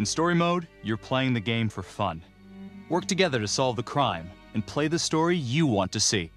In story mode, you're playing the game for fun. Work together to solve the crime and play the story you want to see.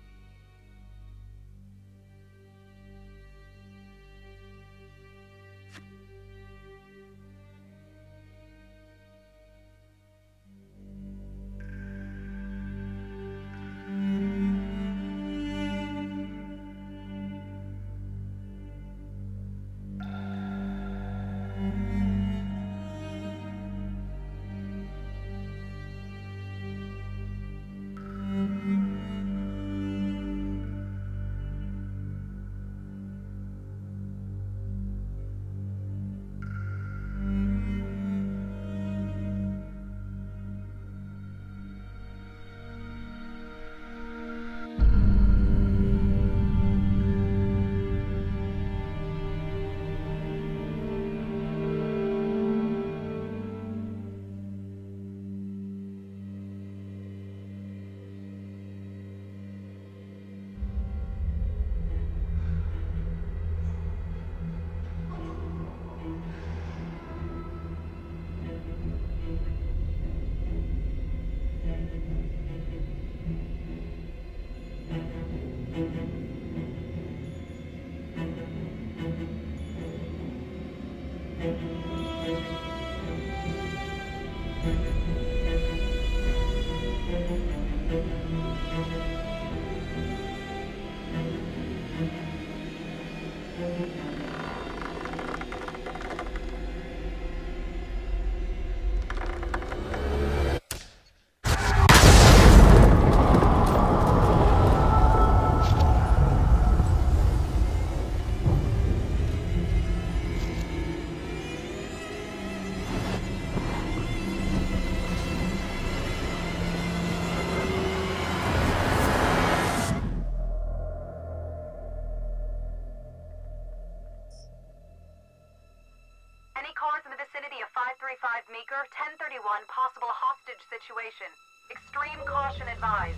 Meeker, 1031, possible hostage situation. Extreme caution advised.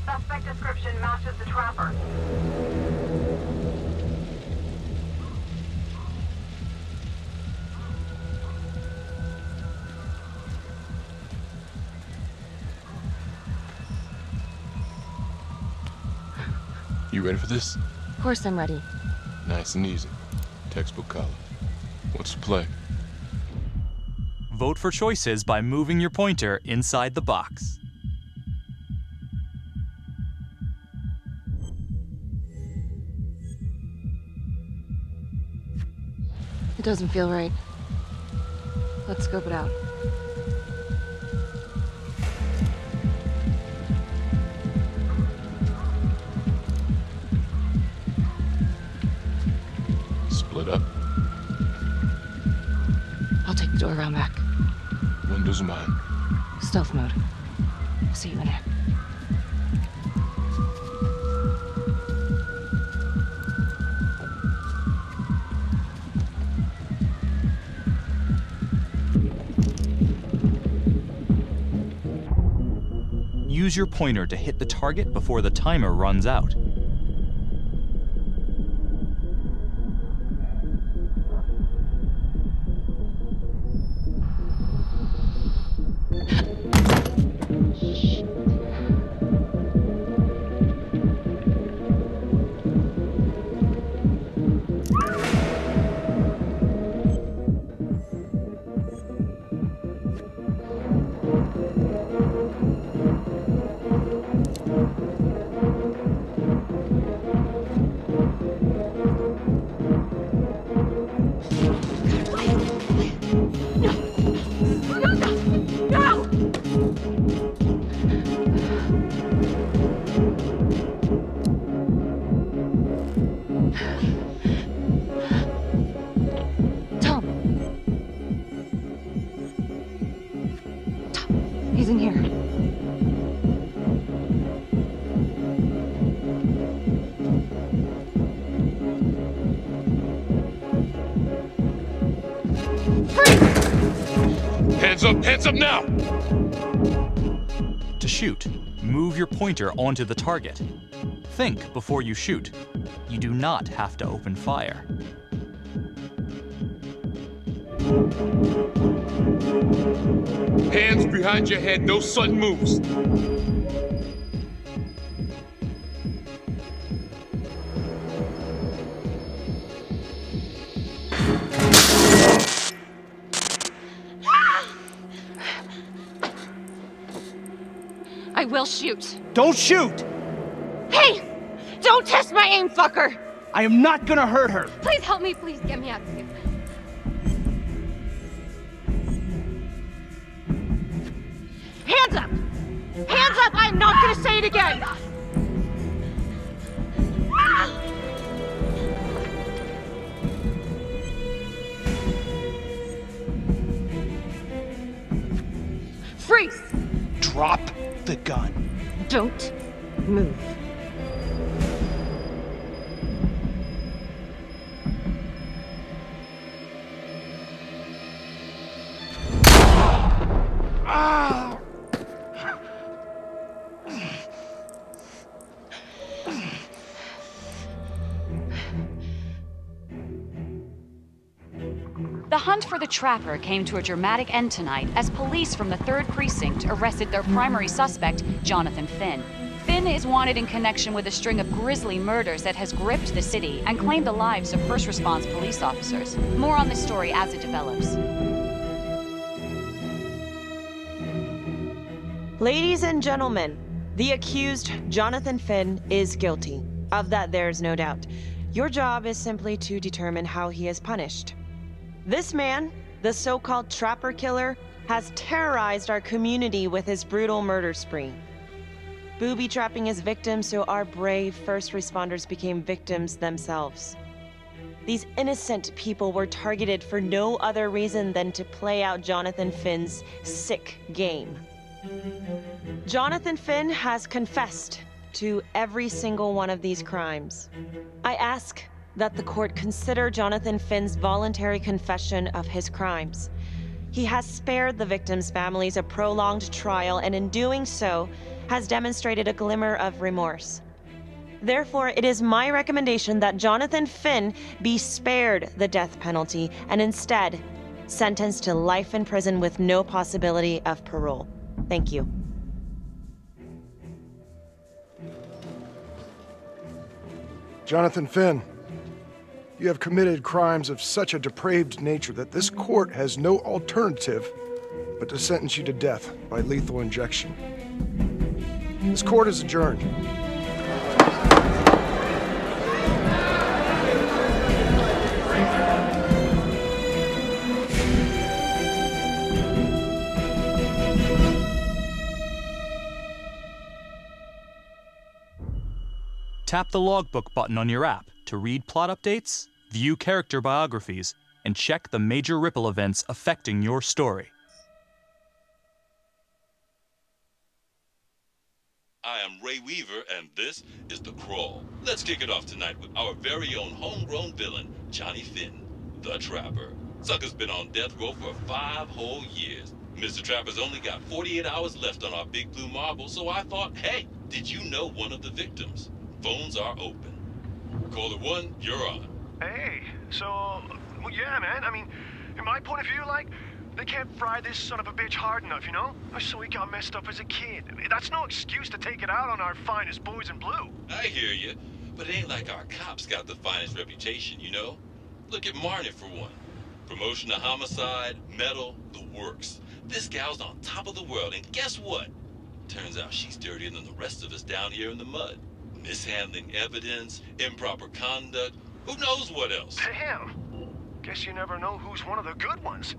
Suspect description matches the trapper. You ready for this? Of course I'm ready. Nice and easy. Textbook college. What's the play? Vote for choices by moving your pointer inside the box. It doesn't feel right. Let's scope it out. Split up. I'll take the door around back. Windows mine. Stealth mode. I'll see you in there. Use your pointer to hit the target before the timer runs out. He's in here. Hands up now! To shoot, move your pointer onto the target. Think before you shoot. You do not have to open fire. Hands behind your head, no sudden moves. I will shoot. Don't shoot! Hey! Don't test my aim, fucker! I am not gonna hurt her. Please help me, please get me out of here. Hands up! Hands up! I'm not gonna say it again! Freeze! Drop the gun. Don't move. The hunt for the Trapper came to a dramatic end tonight as police from the 3rd Precinct arrested their primary suspect, Jonathan Finn. Finn is wanted in connection with a string of grisly murders that has gripped the city and claimed the lives of first response police officers. More on this story as it develops. Ladies and gentlemen, the accused, Jonathan Finn, is guilty. Of that, there's no doubt. Your job is simply to determine how he is punished. This man, the so-called Trapper Killer, has terrorized our community with his brutal murder spree. Booby-trapping his victims so our brave first responders became victims themselves. These innocent people were targeted for no other reason than to play out Jonathan Finn's sick game. Jonathan Finn has confessed to every single one of these crimes. I ask that the court consider Jonathan Finn's voluntary confession of his crimes. He has spared the victims' families a prolonged trial, and in doing so, has demonstrated a glimmer of remorse. Therefore, it is my recommendation that Jonathan Finn be spared the death penalty and instead sentenced to life in prison with no possibility of parole. Thank you. Jonathan Finn, you have committed crimes of such a depraved nature that this court has no alternative but to sentence you to death by lethal injection. This court is adjourned. Tap the logbook button on your app to read plot updates, view character biographies, and check the major ripple events affecting your story. I am Ray Weaver, and this is The Crawl. Let's kick it off tonight with our very own homegrown villain, Johnny Finn, the Trapper. Sucker's been on death row for 5 whole years. Mr. Trapper's only got 48 hours left on our big blue marble, so I thought, hey, did you know one of the victims? Phones are open. Caller 1, you're on. Hey, so, well, yeah, man. I mean, in my point of view, like, they can't fry this son of a bitch hard enough, you know? So he got messed up as a kid. That's no excuse to take it out on our finest boys in blue. I hear you, but it ain't like our cops got the finest reputation, you know? Look at Marnie for one. Promotion to homicide, medal, the works. This gal's on top of the world, and guess what? Turns out she's dirtier than the rest of us down here in the mud. Mishandling evidence, improper conduct, who knows what else? Damn. Guess you never know who's one of the good ones.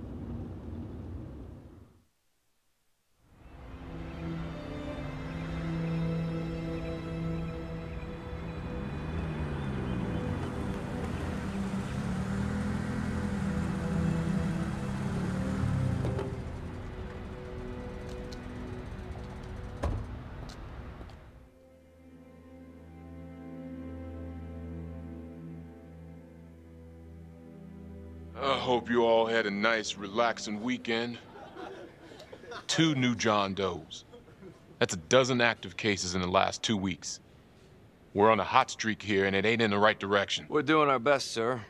I hope you all had a nice, relaxing weekend. 2 new John Does. That's a dozen active cases in the last 2 weeks. We're on a hot streak here, and it ain't in the right direction. We're doing our best, sir.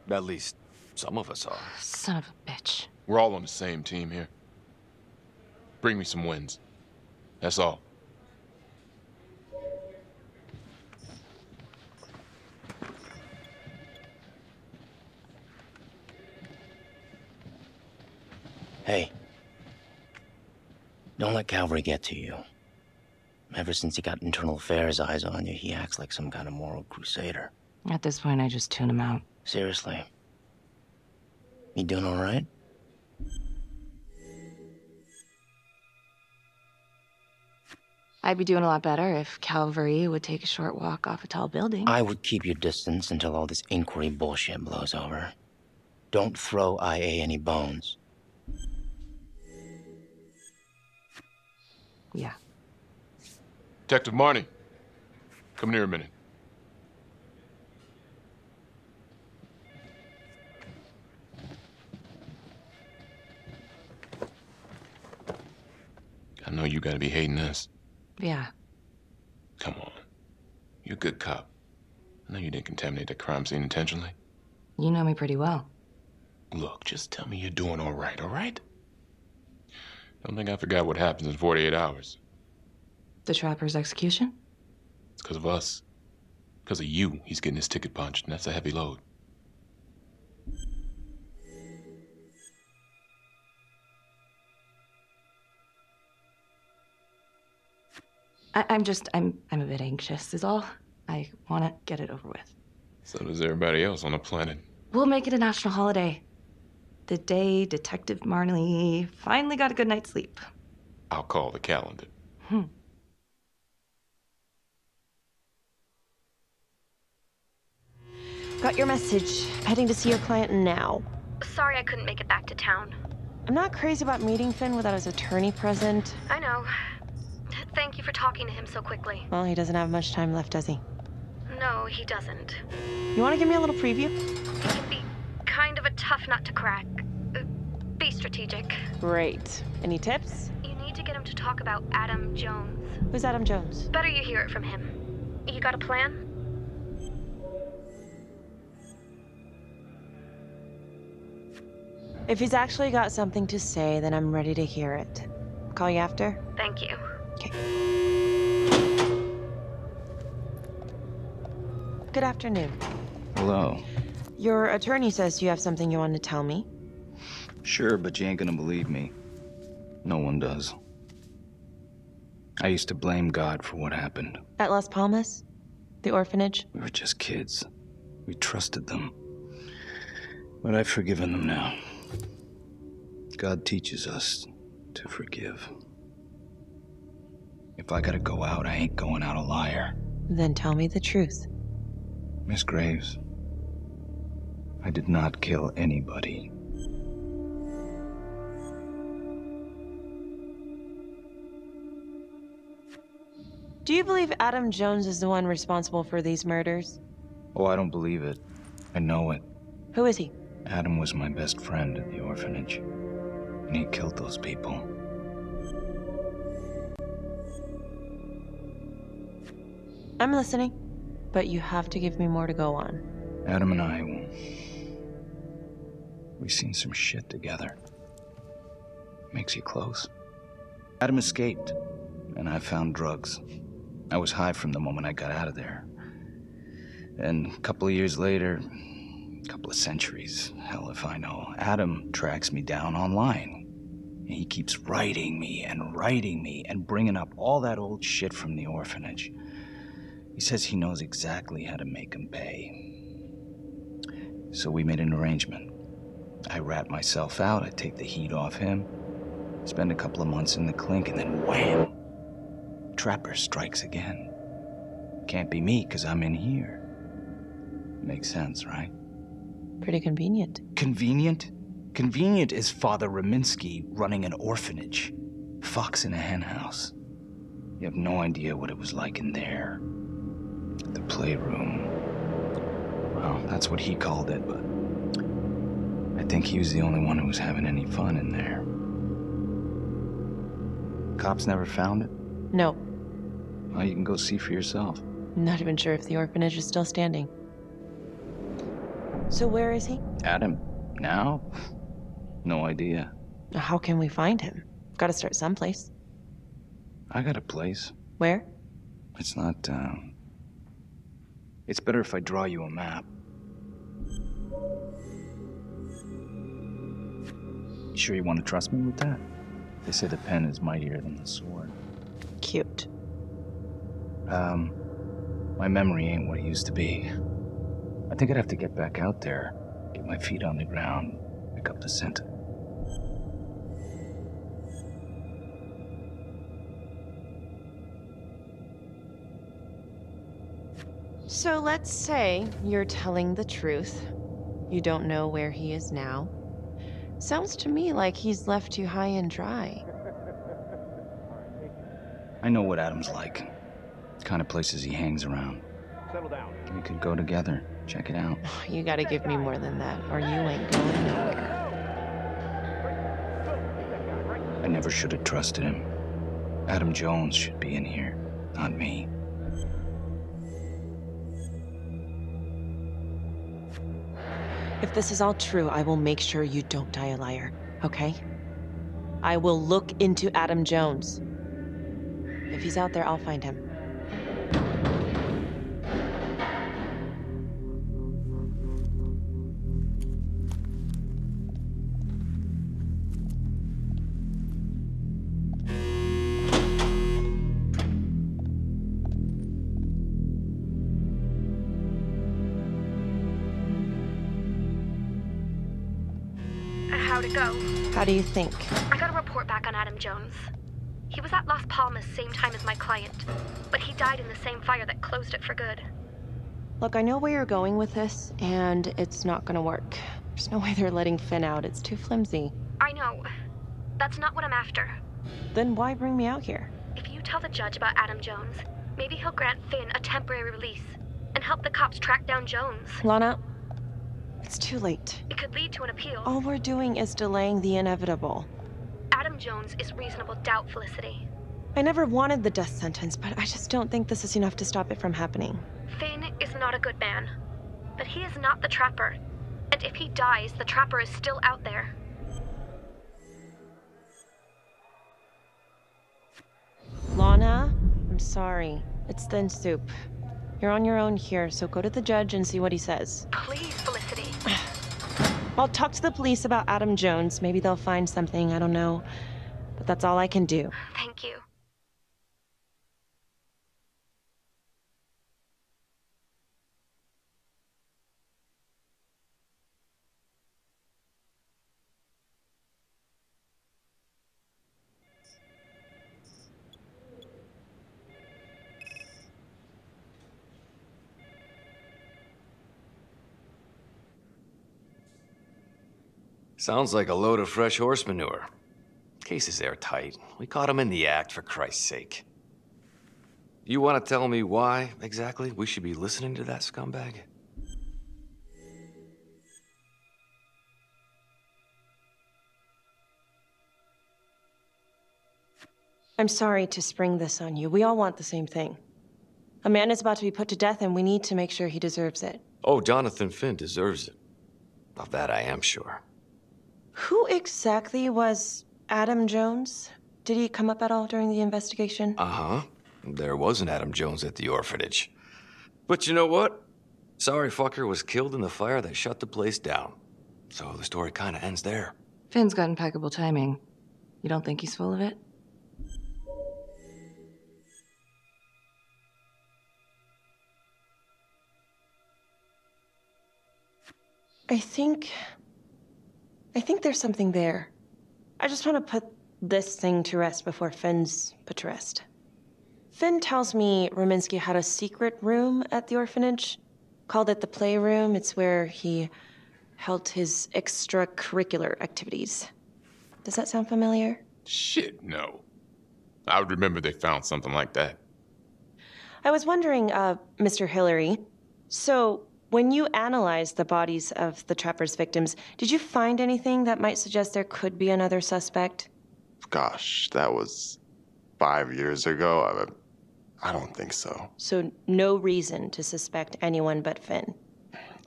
At least, some of us are. Son of a bitch. We're all on the same team here. Bring me some wins. That's all. Hey. Don't let Calvary get to you. Ever since he got internal affairs eyes on you, he acts like some kind of moral crusader. At this point, I just tune him out. Seriously. You doing all right? I'd be doing a lot better if Calvary would take a short walk off a tall building. I would keep your distance until all this inquiry bullshit blows over. Don't throw IA any bones. Yeah. Detective Marnie, come here a minute. I know you gotta be hating this. Yeah. Come on. You're a good cop. I know you didn't contaminate that crime scene intentionally. You know me pretty well. Look, just tell me you're doing all right? Don't think I forgot what happens in 48 hours. The Trapper's execution? It's because of us. Because of you, he's getting his ticket punched, and that's a heavy load. I'm a bit anxious is all. I want to get it over with. So does everybody else on the planet. We'll make it a national holiday. The day Detective Marley finally got a good night's sleep. I'll call the calendar. Got your message. Heading to see your client now. Sorry I couldn't make it back to town. I'm not crazy about meeting Finn without his attorney present. I know. Thank you for talking to him so quickly. Well, he doesn't have much time left, does he? No, he doesn't. You want to give me a little preview? He can be kind of a tough nut to crack. Be strategic. Great. Any tips? You need to get him to talk about Adam Jones. Who's Adam Jones? Better you hear it from him. You got a plan? If he's actually got something to say, then I'm ready to hear it. Call you after? Thank you. Okay. Good afternoon. Hello. Your attorney says you have something you want to tell me. Sure, but you ain't gonna believe me. No one does. I used to blame God for what happened. At Las Palmas? The orphanage? We were just kids. We trusted them. But I've forgiven them now. God teaches us to forgive. If I gotta go out, I ain't going out a liar. Then tell me the truth. Miss Graves, I did not kill anybody. Do you believe Adam Jones is the one responsible for these murders? Oh, I don't believe it. I know it. Who is he? Adam was my best friend at the orphanage. And he killed those people. I'm listening, but you have to give me more to go on. Adam and I, we've seen some shit together. Makes you close. Adam escaped, and I found drugs. I was high from the moment I got out of there. And a couple of years later, a couple of centuries, hell if I know, Adam tracks me down online. And he keeps writing me and bringing up all that old shit from the orphanage. He says he knows exactly how to make him pay. So we made an arrangement. I rat myself out, I take the heat off him, spend a couple of months in the clink, and then wham! Trapper strikes again. Can't be me, 'cause I'm in here. Makes sense, right? Pretty convenient. Convenient? Convenient is Father Raminsky running an orphanage. Fox in a henhouse. You have no idea what it was like in there. The playroom. Well, that's what he called it, but I think he was the only one who was having any fun in there. Cops never found it? No. Well, you can go see for yourself. Not even sure if the orphanage is still standing. So where is he? Adam, now? No idea. How can we find him? Gotta start someplace. I got a place. Where? It's not, It's better if I draw you a map. You sure you want to trust me with that? They say the pen is mightier than the sword. Cute. My memory ain't what it used to be. I think I'd have to get back out there, get my feet on the ground, pick up the scent. So let's say you're telling the truth. You don't know where he is now. Sounds to me like he's left you high and dry. I know what Adam's like. The kind of places he hangs around. Settle down. We could go together, check it out. You gotta give me more than that, or you ain't going nowhere. I never should have trusted him. Adam Jones should be in here, not me. If this is all true, I will make sure you don't die a liar, okay? I will look into Adam Jones. If he's out there, I'll find him. How'd it go? How do you think? I got a report back on Adam Jones. He was at Las Palmas same time as my client, but he died in the same fire that closed it for good. Look, I know where you're going with this, and it's not gonna work. There's no way they're letting Finn out. It's too flimsy. I know. That's not what I'm after. Then why bring me out here? If you tell the judge about Adam Jones, maybe he'll grant Finn a temporary release and help the cops track down Jones. Lana, it's too late. It could lead to an appeal. All we're doing is delaying the inevitable. Adam Jones is reasonable doubt, Felicity. I never wanted the death sentence, but I just don't think this is enough to stop it from happening. Finn is not a good man, but he is not the Trapper. And if he dies, the Trapper is still out there. Lana, I'm sorry. It's thin soup. You're on your own here, so go to the judge and see what he says. Please, Felicity. I'll talk to the police about Adam Jones. Maybe they'll find something, I don't know. But that's all I can do. Thank you. Sounds like a load of fresh horse manure. Case is airtight. We caught him in the act, for Christ's sake. You want to tell me why, exactly, we should be listening to that scumbag? I'm sorry to spring this on you. We all want the same thing. A man is about to be put to death, and we need to make sure he deserves it. Oh, Jonathan Finn deserves it. Of that I am sure. Who exactly was Adam Jones? Did he come up at all during the investigation? Uh-huh. There was an Adam Jones at the orphanage. But you know what? Sorry fucker was killed in the fire that shut the place down. So the story kind of ends there. Finn's got impeccable timing. You don't think he's full of it? I think there's something there. I just want to put this thing to rest before Finn's put to rest. Finn tells me Rominsky had a secret room at the orphanage. Called it the playroom. It's where he held his extracurricular activities. Does that sound familiar? Shit, no. I would remember they found something like that. I was wondering, Mr. Hillary, so when you analyzed the bodies of the Trapper's victims, did you find anything that might suggest there could be another suspect? Gosh, that was 5 years ago. I don't think so. So no reason to suspect anyone but Finn?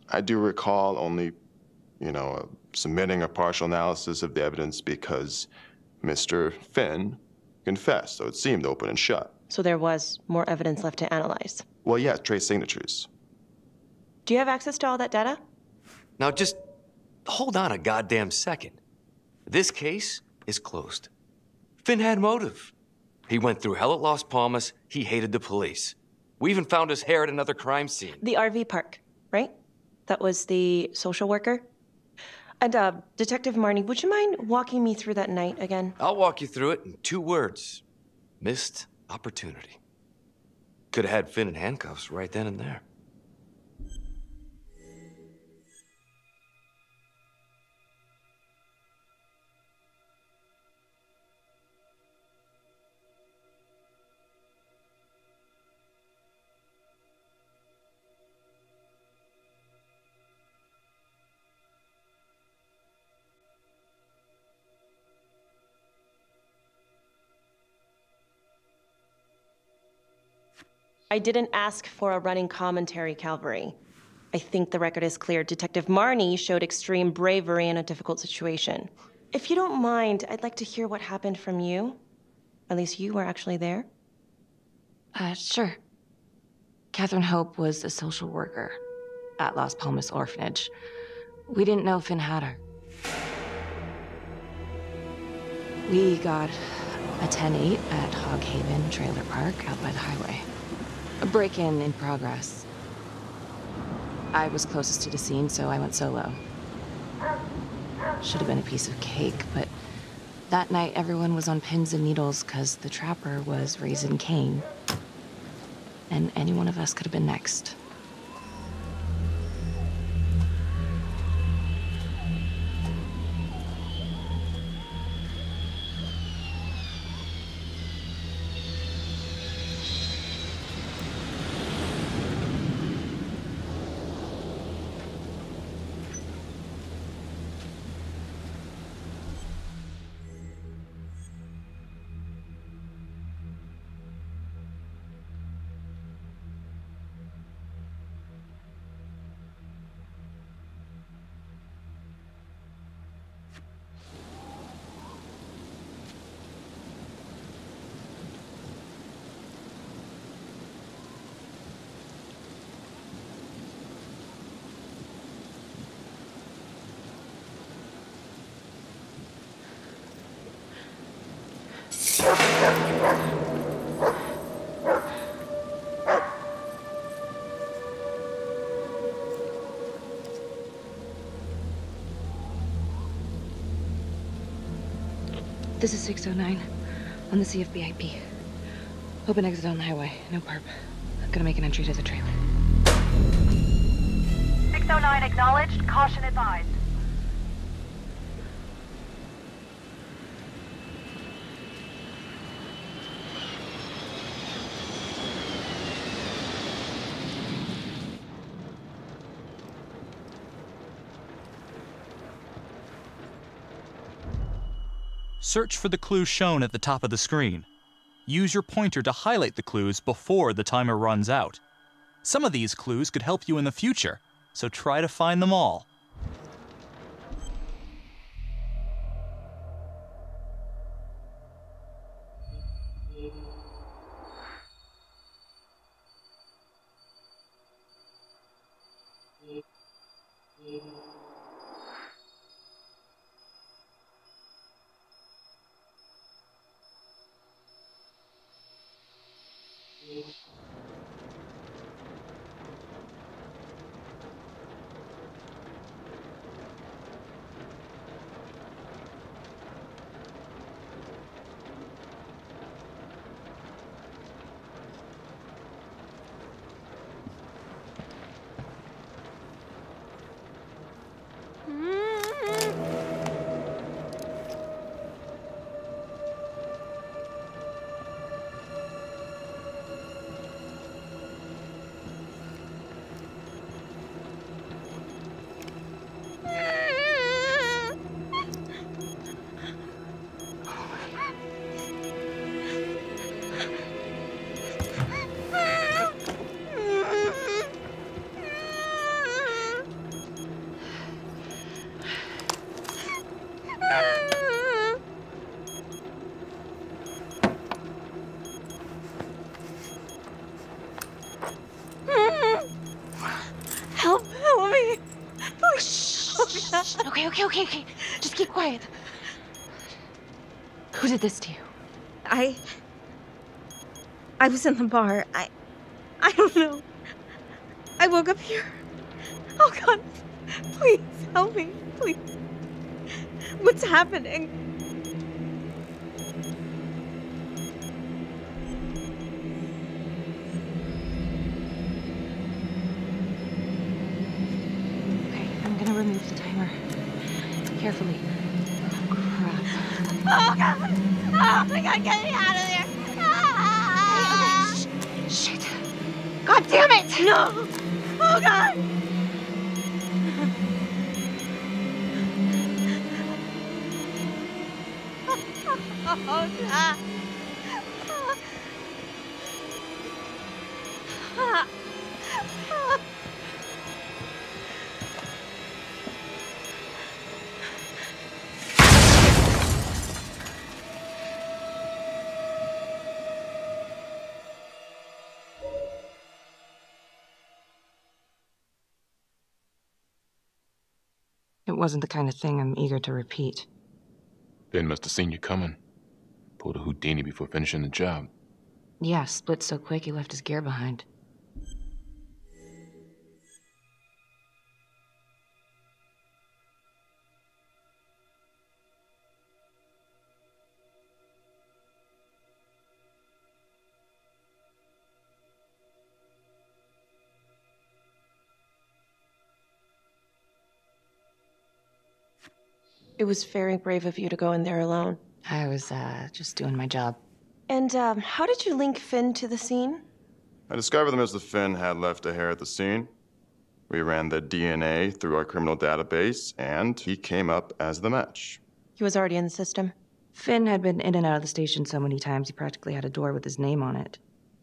I do recall only submitting a partial analysis of the evidence because Mr. Finn confessed, so it seemed open and shut. So there was more evidence left to analyze. Well, yeah, trace signatures. Do you have access to all that data? Now just hold on a goddamn second. This case is closed. Finn had motive. He went through hell at Las Palmas. He hated the police. We even found his hair at another crime scene. The RV park, right? That was the social worker? And, Detective Marnie, would you mind walking me through that night again? I'll walk you through it in 2 words. Missed opportunity. Could have had Finn in handcuffs right then and there. I didn't ask for a running commentary, Calvary. I think the record is clear. Detective Marnie showed extreme bravery in a difficult situation. If you don't mind, I'd like to hear what happened from you. At least you were actually there. Sure. Catherine Hope was a social worker at Las Palmas Orphanage. We didn't know Finn had her. We got a 10-8 at Hog Haven Trailer Park out by the highway. A break-in in progress. I was closest to the scene, so I went solo. Should have been a piece of cake, but that night everyone was on pins and needles because the trapper was raising Cain. And any one of us could have been next. This is 609 on the CFBIP. Open exit on the highway, no perp. Gonna make an entry to the trailer. 609 acknowledged, caution advised. Search for the clues shown at the top of the screen. Use your pointer to highlight the clues before the timer runs out. Some of these clues could help you in the future, so try to find them all. Okay. Just keep quiet. Who did this to you? I was in the bar. I don't know. I woke up here. Oh God, please help me, please. What's happening? Okay, I'm gonna remove the timer. Carefully. Oh, crap. Oh God! Oh my God, get me out of there! Ah! Okay, shit. God damn it! No! Oh God! Oh God! It wasn't the kind of thing I'm eager to repeat. Ben must have seen you coming. Pulled a Houdini before finishing the job. Yeah, split so quick he left his gear behind. It was very brave of you to go in there alone. I was, just doing my job. And, how did you link Finn to the scene? I discovered that Mr. Finn had left a hair at the scene. We ran the DNA through our criminal database, and he came up as the match. He was already in the system. Finn had been in and out of the station so many times he practically had a door with his name on it.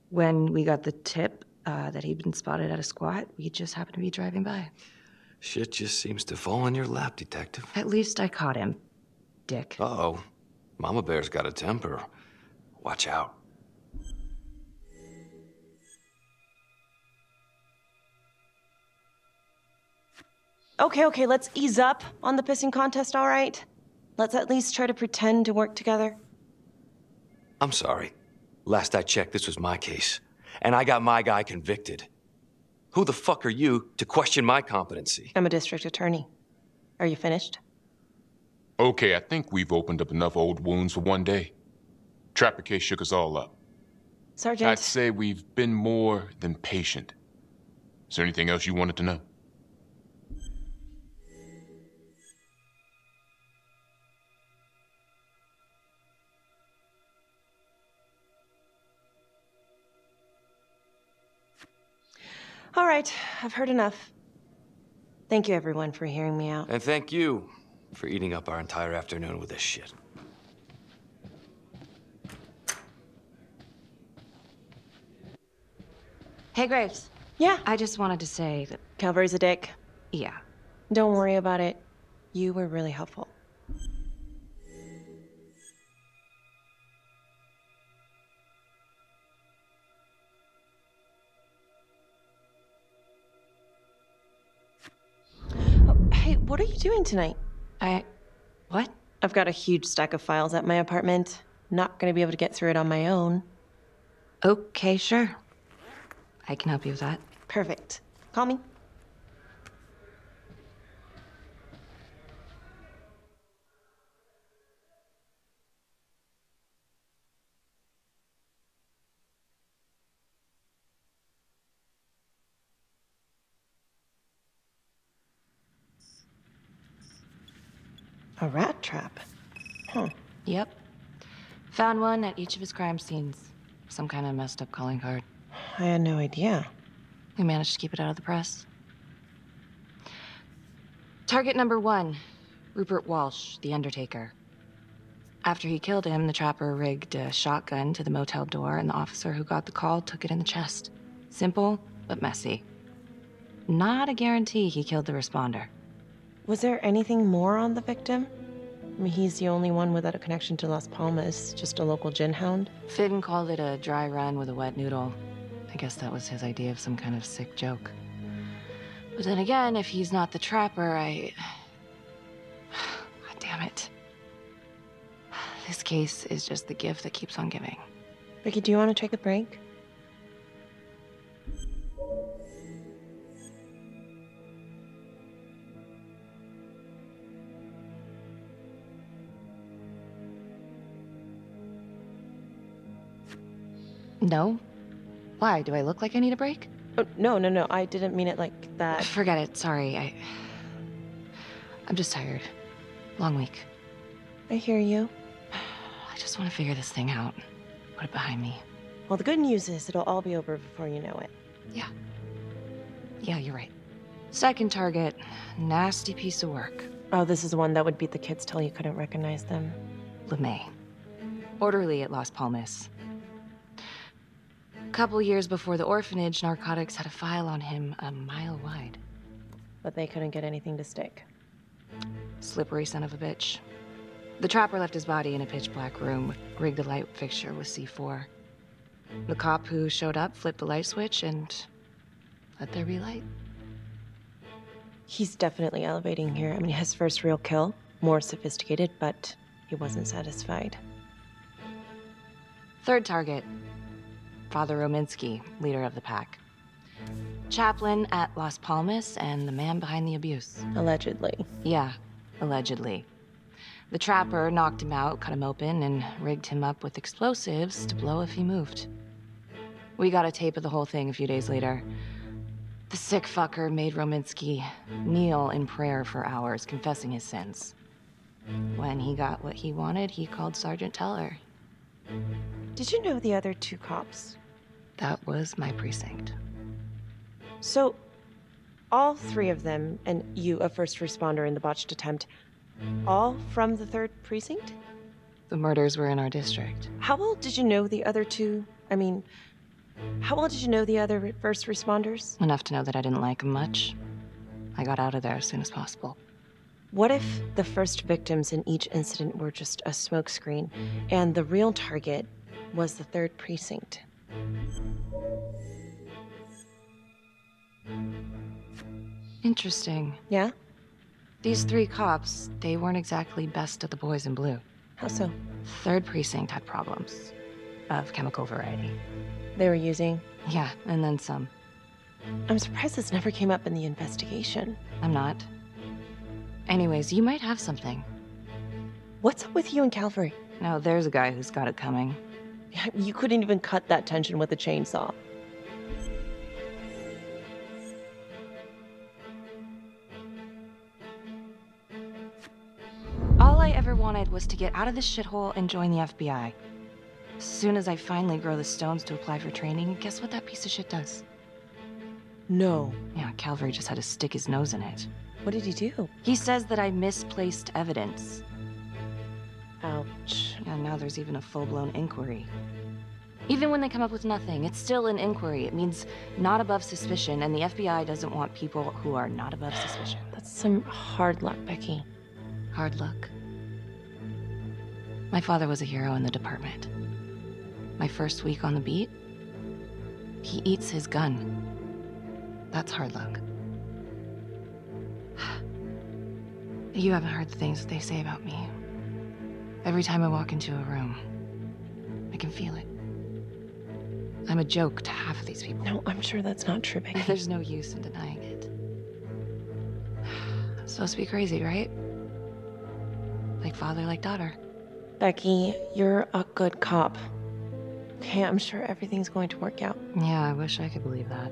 When we got the tip that he'd been spotted at a squat, we just happened to be driving by. Shit just seems to fall in your lap, Detective. At least I caught him, dick. Uh-oh. Mama Bear's got a temper. Watch out. Okay, let's ease up on the pissing contest, all right? Let's at least try to pretend to work together. I'm sorry. Last I checked, this was my case. And I got my guy convicted. Who the fuck are you to question my competency? I'm a district attorney. Are you finished? Okay, I think we've opened up enough old wounds for one day. Trapper case shook us all up. Sergeant. I'd say we've been more than patient. Is there anything else you wanted to know? All right, I've heard enough. Thank you, everyone, for hearing me out. And thank you for eating up our entire afternoon with this shit. Hey, Graves. Yeah? I just wanted to say that... Calvary's a dick. Yeah. Don't worry about it. You were really helpful. Hey, what are you doing tonight? What? I've got a huge stack of files at my apartment. Not gonna be able to get through it on my own. Okay, sure. I can help you with that. Perfect. Call me. A rat trap? Huh. Yep. Found one at each of his crime scenes. Some kind of messed up calling card. I had no idea. We managed to keep it out of the press. Target number 1, Rupert Walsh, the Undertaker. After he killed him, the trapper rigged a shotgun to the motel door, and the officer who got the call took it in the chest. Simple, but messy. Not a guarantee he killed the responder. Was there anything more on the victim? I mean, he's the only one without a connection to Las Palmas, just a local gin hound. Finn called it a dry run with a wet noodle. I guess that was his idea of some kind of sick joke. But then again, if he's not the trapper, This case is just the gift that keeps on giving. Vicky, do you want to take a break? No? Why? Do I look like I need a break? Oh, no. I didn't mean it like that. Forget it. Sorry. I'm just tired. Long week. I hear you. I just want to figure this thing out. Put it behind me. Well, the good news is it'll all be over before you know it. Yeah. Yeah, you're right. Second target. Nasty piece of work. Oh, this is the one that would beat the kids till you couldn't recognize them. LeMay. Orderly at Las Palmas. A couple years before the orphanage, narcotics had a file on him a mile wide. But they couldn't get anything to stick. Slippery son of a bitch. The trapper left his body in a pitch-black room, rigged a light fixture with C4. The cop who showed up flipped the light switch and let there be light. He's definitely elevating here. I mean, his first real kill, more sophisticated, but he wasn't satisfied. Third target. Father Rominsky, leader of the pack. Chaplain at Las Palmas and the man behind the abuse. Allegedly. Yeah, allegedly. The trapper knocked him out, cut him open, and rigged him up with explosives to blow if he moved. We got a tape of the whole thing a few days later. The sick fucker made Rominsky kneel in prayer for hours, confessing his sins. When he got what he wanted, he called Sergeant Teller. Did you know the other two cops? That was my precinct. So, all three of them, and you, a first responder in the botched attempt, all from the 3rd precinct? The murders were in our district. How well did you know the other two? I mean, how well did you know the other first responders? Enough to know that I didn't like them much. I got out of there as soon as possible. What if the first victims in each incident were just a smokescreen, and the real target was the 3rd precinct? Interesting. Yeah? These 3 cops, they weren't exactly best of the boys in blue. How so? 3rd precinct had problems. Of chemical variety. They were using? Yeah, and then some. I'm surprised this never came up in the investigation. I'm not. Anyways, you might have something. What's up with you and Calvary? No, there's a guy who's got it coming. You couldn't even cut that tension with a chainsaw. All I ever wanted was to get out of this shithole and join the FBI. As soon as I finally grow the stones to apply for training, guess what that piece of shit does? No. Yeah, Calvary just had to stick his nose in it. What did he do? He says that I misplaced evidence. Ouch. And now there's even a full-blown inquiry. Even when they come up with nothing, it's still an inquiry. It means not above suspicion, and the FBI doesn't want people who are not above suspicion. That's some hard luck, Becky. Hard luck. My father was a hero in the department. My first week on the beat, he eats his gun. That's hard luck. You haven't heard the things they say about me. Every time I walk into a room, I can feel it. I'm a joke to half of these people. No, I'm sure that's not true, Becky. There's no use in denying it. I'm supposed to be crazy, right? Like father, like daughter. Becky, you're a good cop. Okay, I'm sure everything's going to work out. Yeah, I wish I could believe that.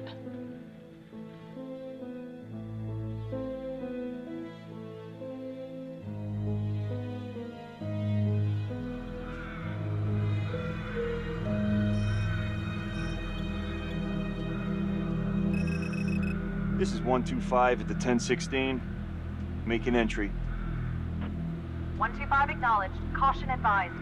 This is 125 at the 1016. Make an entry. 125 acknowledged. Caution advised.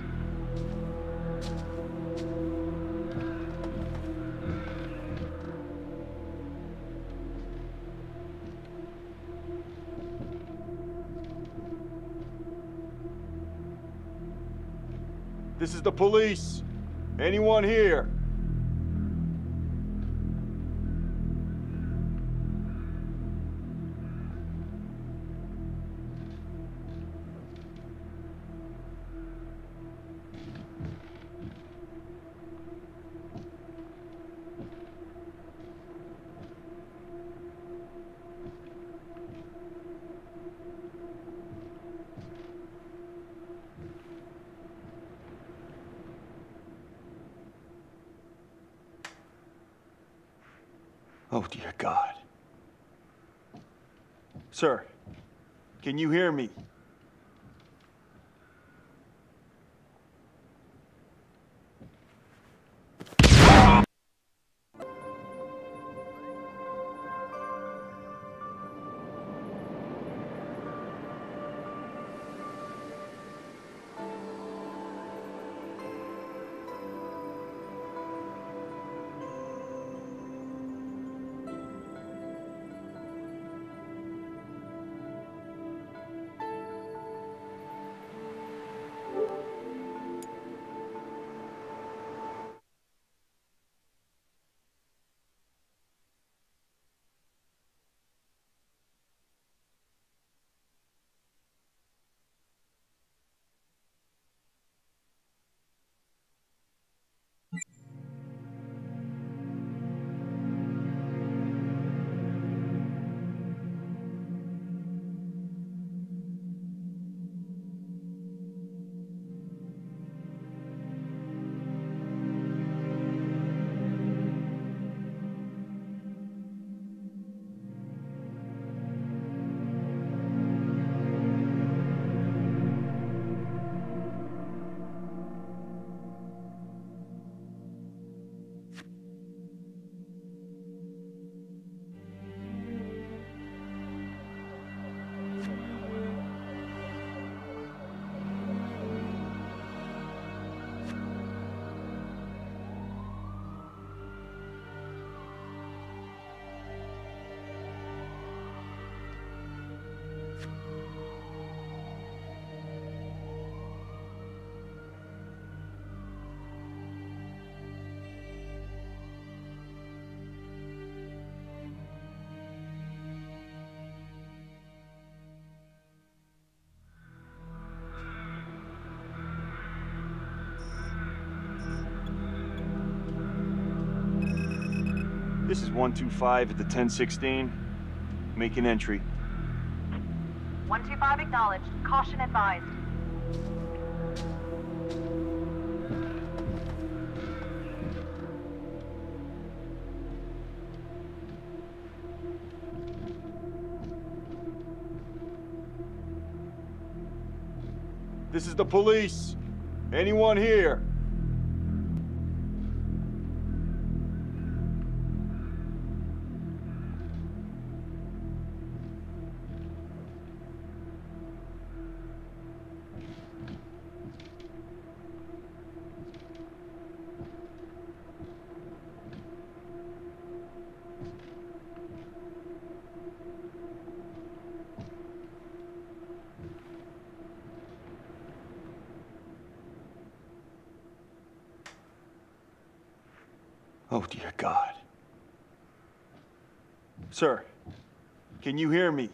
This is the police. Anyone here? Oh, dear God. Sir, can you hear me? This is 125 at the 1016. Make an entry. 125 acknowledged. Caution advised. This is the police. Anyone here? Oh, dear God. Sir, can you hear me?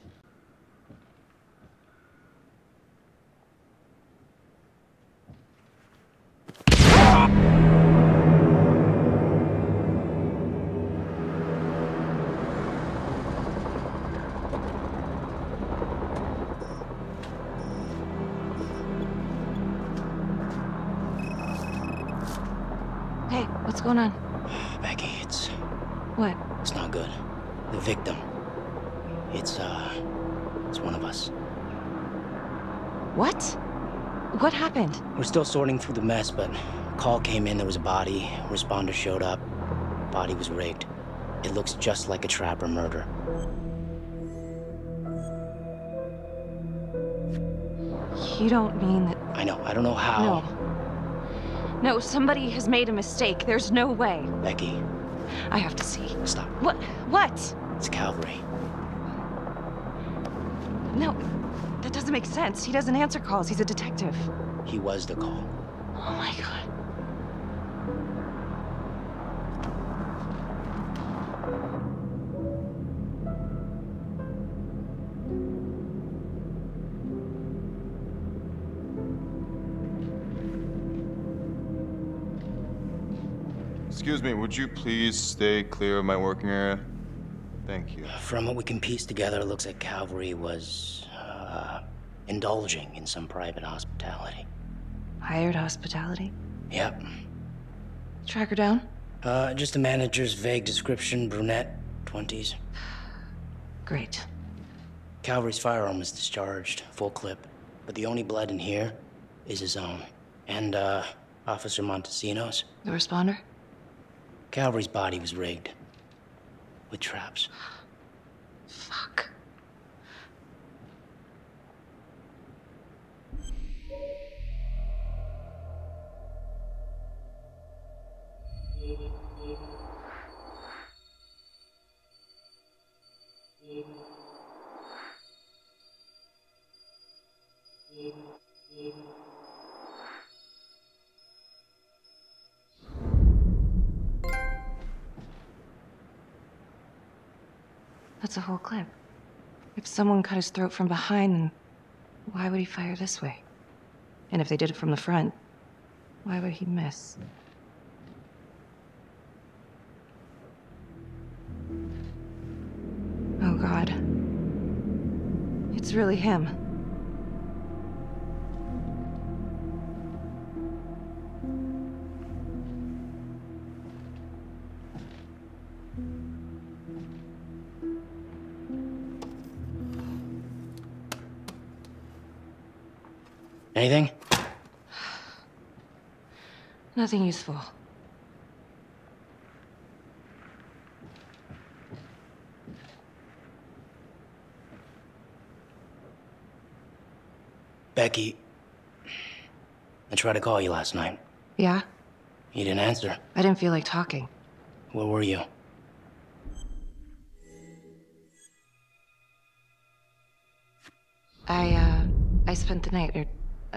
Hey, what's going on? Becky, it's... What? It's not good. The victim. It's one of us. What? What happened? We're still sorting through the mess, but a call came in, there was a body. Responder showed up. Body was rigged. It looks just like a trapper murder. You don't mean that... I know, I don't know how. No. No, somebody has made a mistake. There's no way. Becky. I have to see. Stop. What? What? It's Calvary. No, that doesn't make sense. He doesn't answer calls. He's a detective. He was the call. Oh my God. Excuse me, would you please stay clear of my working area? Thank you. From what we can piece together, it looks like Calvary was, indulging in some private hospitality. Hired hospitality? Yep. Track her down? Just the manager's vague description, brunette, 20s. Great. Calvary's firearm was discharged, full clip. But the only blood in here is his own. And, Officer Montesino's. The responder? Calvary's body was rigged. With traps. Fuck. That's a whole clip. If someone cut his throat from behind, then why would he fire this way? And if they did it from the front, why would he miss? Oh, God. It's really him. Anything? Nothing useful. Becky, I tried to call you last night. Yeah? You didn't answer. I didn't feel like talking. Where were you? I spent the night, or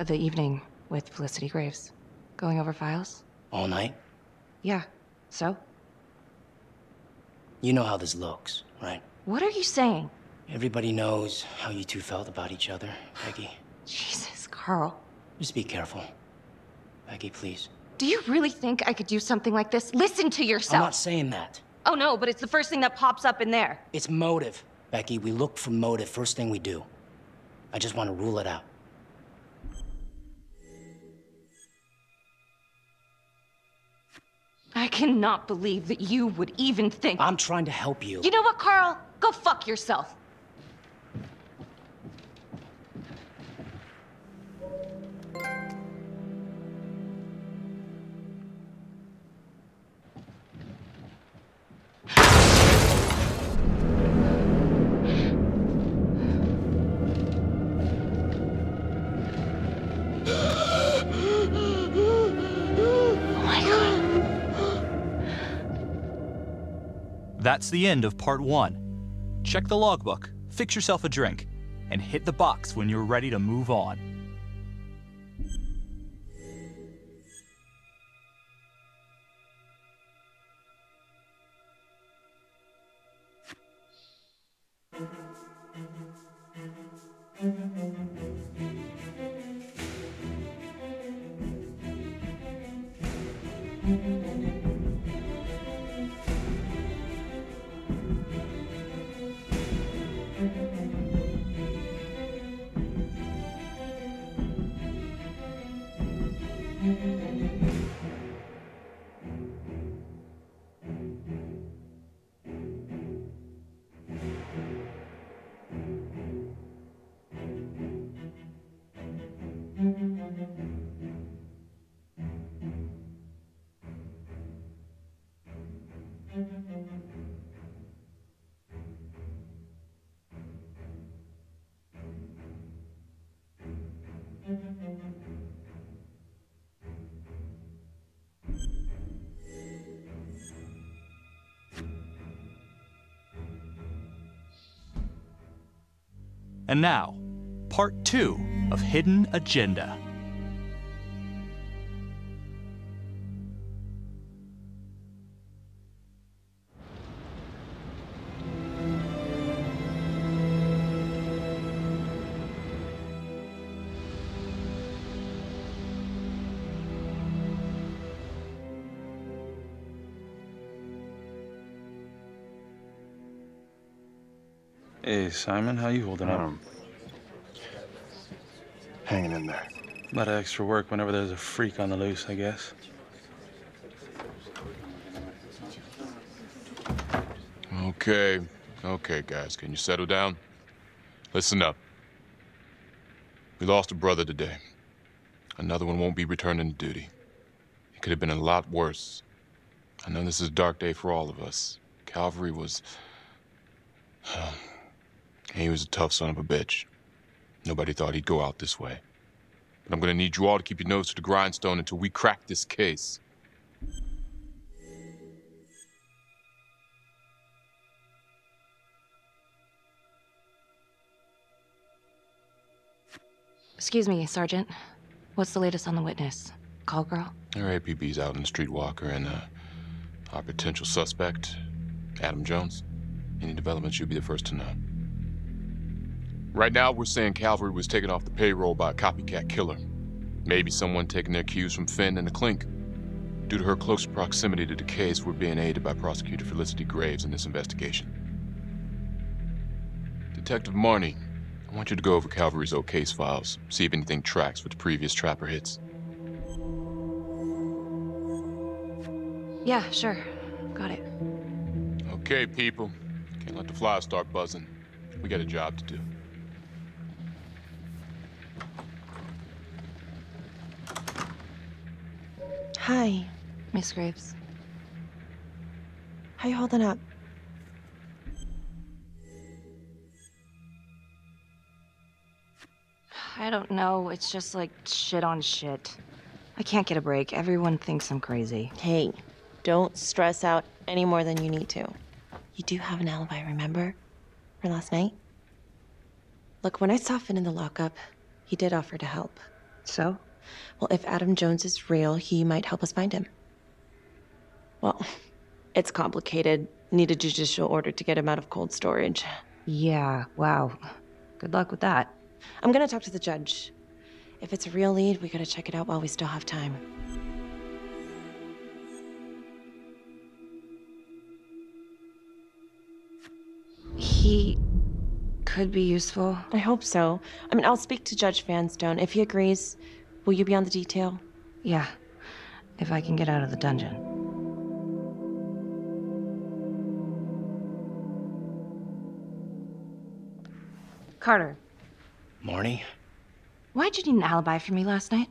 the evening, with Felicity Graves. Going over files. All night? Yeah. So? You know how this looks, right? What are you saying? Everybody knows how you two felt about each other, Becky. Jesus, Carl. Just be careful. Becky, please. Do you really think I could do something like this? Listen to yourself. I'm not saying that. Oh no, but it's the first thing that pops up in there. It's motive. Becky, we look for motive first thing we do. I just want to rule it out. I cannot believe that you would even think... I'm trying to help you. You know what, Carl? Go fuck yourself. That's the end of part 1. Check the logbook, fix yourself a drink, and hit the box when you're ready to move on. And now, part 2 of Hidden Agenda. Hey, Simon, how you holding up? Hanging in there. A lot of extra work whenever there's a freak on the loose, I guess. Okay, guys, can you settle down? Listen up. We lost a brother today. Another one won't be returning to duty. It could have been a lot worse. I know this is a dark day for all of us. Calvary was... he was a tough son of a bitch. Nobody thought he'd go out this way. But I'm gonna need you all to keep your nose to the grindstone until we crack this case. Excuse me, Sergeant. What's the latest on the witness? Call girl? Our APB's out on the streetwalker and our potential suspect, Adam Jones. Any developments, you'll be the first to know. Right now, we're saying Calvary was taken off the payroll by a copycat killer. Maybe someone taking their cues from Finn and the Clink. Due to her close proximity to the case, we're being aided by Prosecutor Felicity Graves in this investigation. Detective Marnie, I want you to go over Calvary's old case files, see if anything tracks with the previous Trapper hits. Yeah, sure. Got it. Okay, people. Can't let the flies start buzzing. We got a job to do. Hi. Miss Graves. How you holding up? I don't know. It's just like shit on shit. I can't get a break. Everyone thinks I'm crazy. Hey, don't stress out any more than you need to. You do have an alibi, remember? For last night? Look, when I saw Finn in the lockup, he did offer to help. So? Well, if Adam Jones is real, he might help us find him. Well, it's complicated. Need a judicial order to get him out of cold storage. Yeah, wow. Good luck with that. I'm gonna talk to the judge. If it's a real lead, we gotta check it out while we still have time. He could be useful. I hope so. I mean, I'll speak to Judge Vanstone. If he agrees, will you be on the detail? Yeah, if I can get out of the dungeon. Carter. Marnie? Why'd you need an alibi for me last night?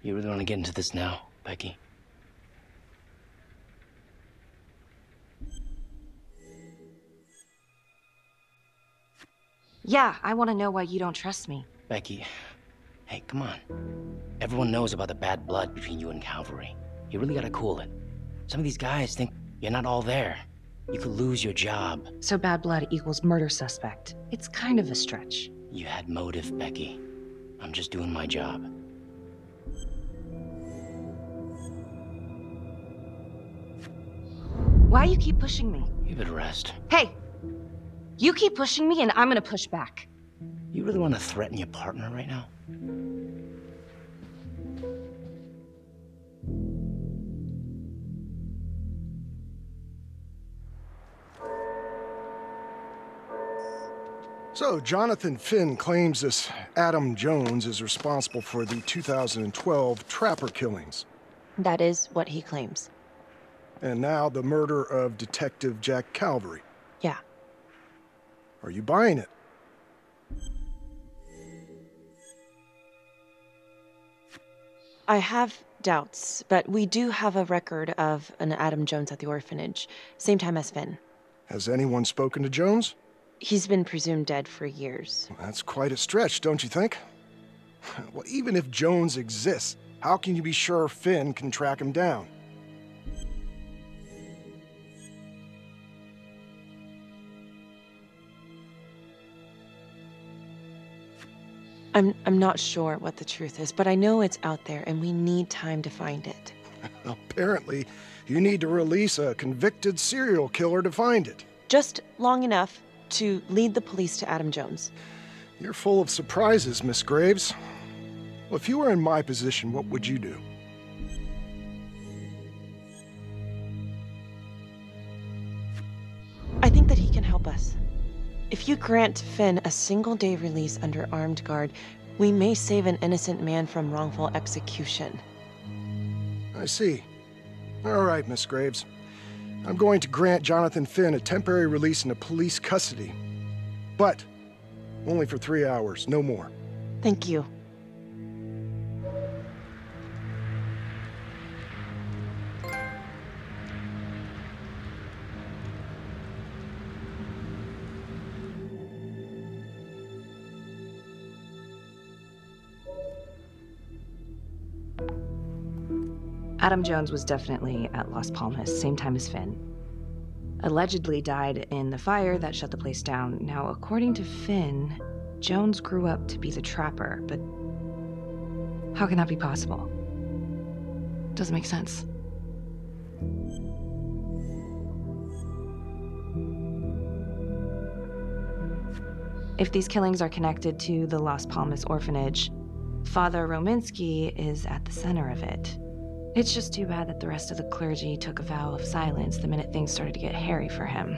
You really want to get into this now, Becky? Yeah, I want to know why you don't trust me. Becky, hey, come on. Everyone knows about the bad blood between you and Calvary. You really gotta cool it. Some of these guys think you're not all there. You could lose your job. So bad blood equals murder suspect. It's kind of a stretch. You had motive, Becky. I'm just doing my job. Why you keep pushing me? Give it a rest. Hey! You keep pushing me and I'm gonna push back. You really want to threaten your partner right now? So, Jonathan Finn claims this Adam Jones is responsible for the 2012 Trapper killings. That is what he claims. And now the murder of Detective Jack Calvary. Yeah. Are you buying it? I have doubts, but we do have a record of an Adam Jones at the orphanage, same time as Finn. Has anyone spoken to Jones? He's been presumed dead for years. Well, that's quite a stretch, don't you think? Well, even if Jones exists, how can you be sure Finn can track him down? I'm not sure what the truth is, but I know it's out there and we need time to find it. Apparently, you need to release a convicted serial killer to find it. Just long enough to lead the police to Adam Jones. You're full of surprises, Miss Graves. Well, if you were in my position, what would you do? I think that he can help us. If you grant Finn a single-day release under armed guard, we may save an innocent man from wrongful execution. I see. All right, Miss Graves. I'm going to grant Jonathan Finn a temporary release into police custody. But only for 3 hours, no more. Thank you. Adam Jones was definitely at Las Palmas, same time as Finn. Allegedly died in the fire that shut the place down. Now, according to Finn, Jones grew up to be the trapper, but how can that be possible? Doesn't make sense. If these killings are connected to the Las Palmas orphanage, Father Rominsky is at the center of it. It's just too bad that the rest of the clergy took a vow of silence the minute things started to get hairy for him.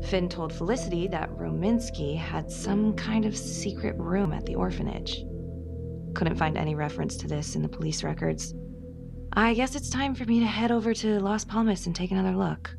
Finn told Felicity that Rominsky had some kind of secret room at the orphanage. Couldn't find any reference to this in the police records. I guess it's time for me to head over to Las Palmas and take another look.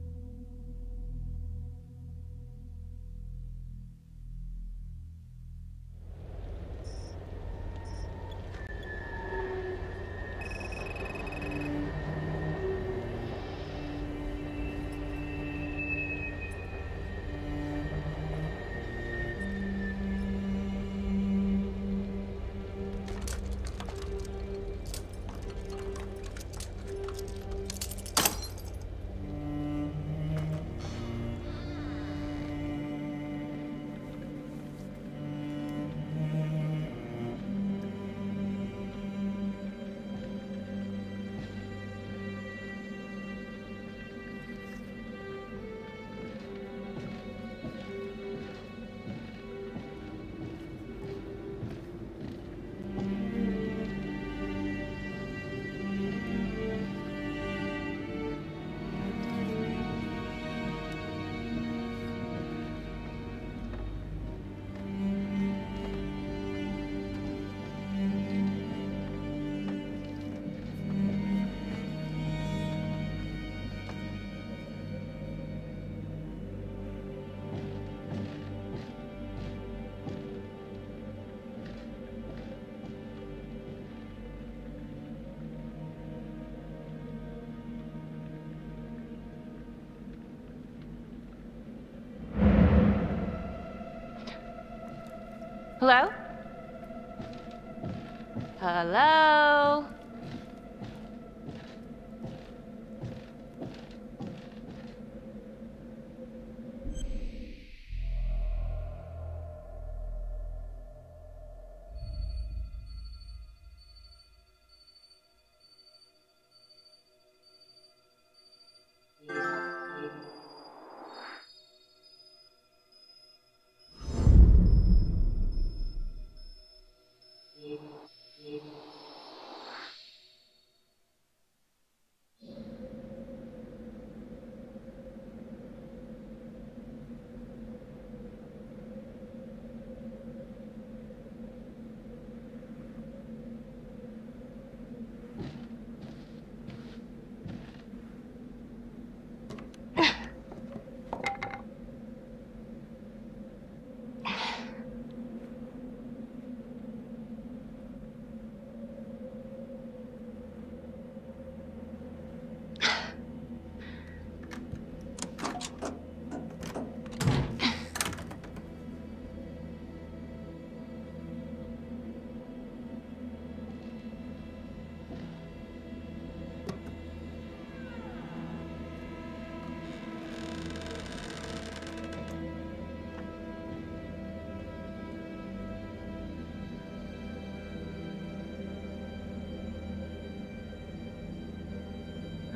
Hello? Hello?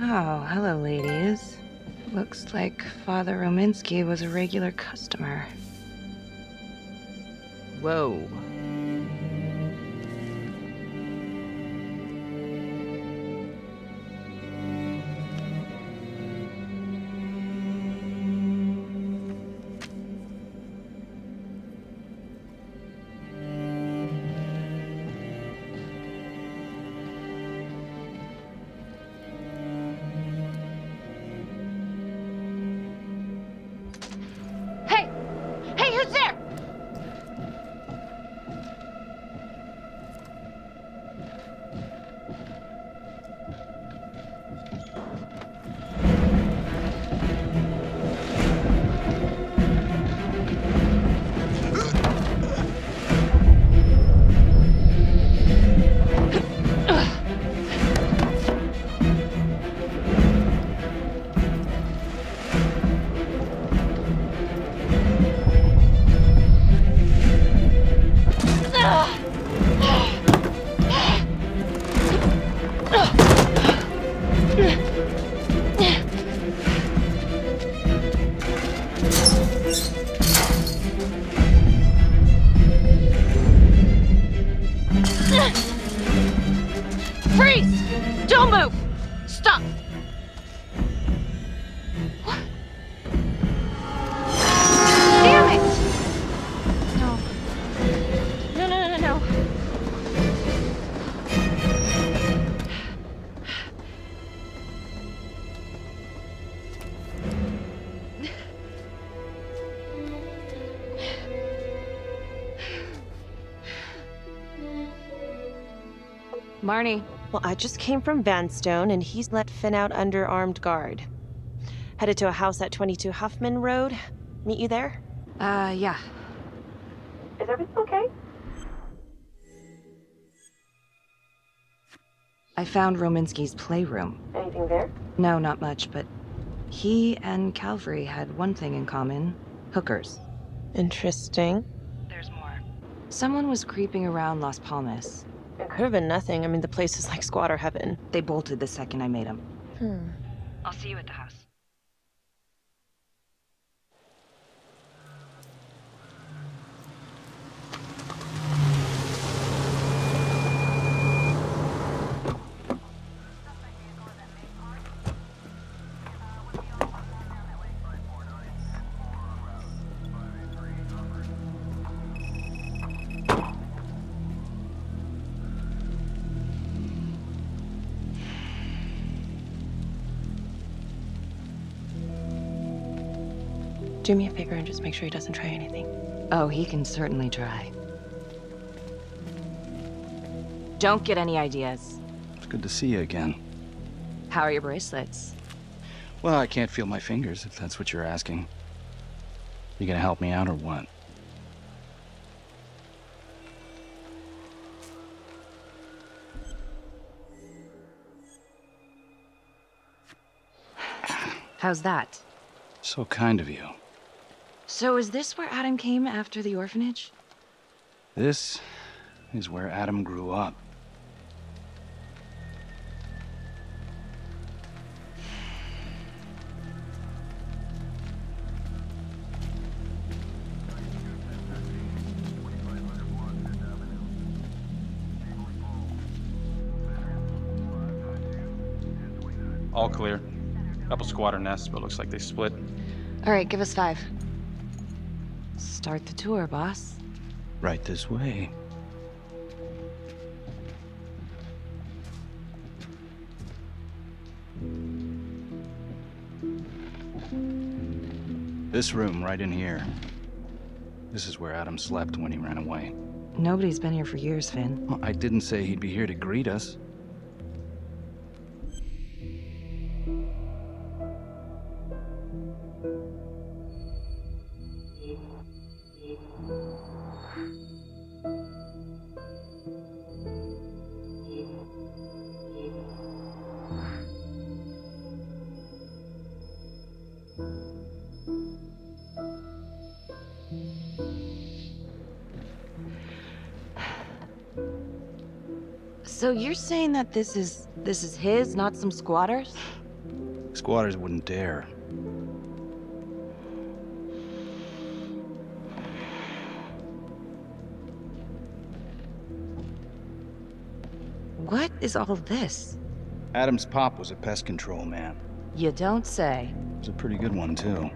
Oh, hello, ladies. Looks like Father Rominsky was a regular customer. Whoa. Freeze! Don't move! Stop! What? Damn it! No. No. Marnie. Well, I just came from Vanstone, and he's let Finn out under armed guard. Headed to a house at 22 Huffman Road. Meet you there? Yeah. Is everything okay? I found Rominsky's playroom. Anything there? No, not much, but he and Calvary had one thing in common. Hookers. Interesting. There's more. Someone was creeping around Las Palmas. It could have been nothing. I mean, the place is like squatter heaven. They bolted the second I made them. I'll see you at the house. Do me a favor and just make sure he doesn't try anything. Oh, he can certainly try. Don't get any ideas. It's good to see you again. How are your bracelets? Well, I can't feel my fingers, if that's what you're asking. You gonna help me out or what? How's that? So kind of you. So is this where Adam came after the orphanage? This is where Adam grew up. All clear. Couple squatter nests, but looks like they split. All right, give us 5. Start the tour, boss. Right this way. This room right in here. This is where Adam slept when he ran away. Nobody's been here for years, Finn. Well, I didn't say he'd be here to greet us. So you're saying that this is his, not some squatters? Squatters wouldn't dare. What is all this? Adam's pop was a pest control man. You don't say. It was a pretty good one, too.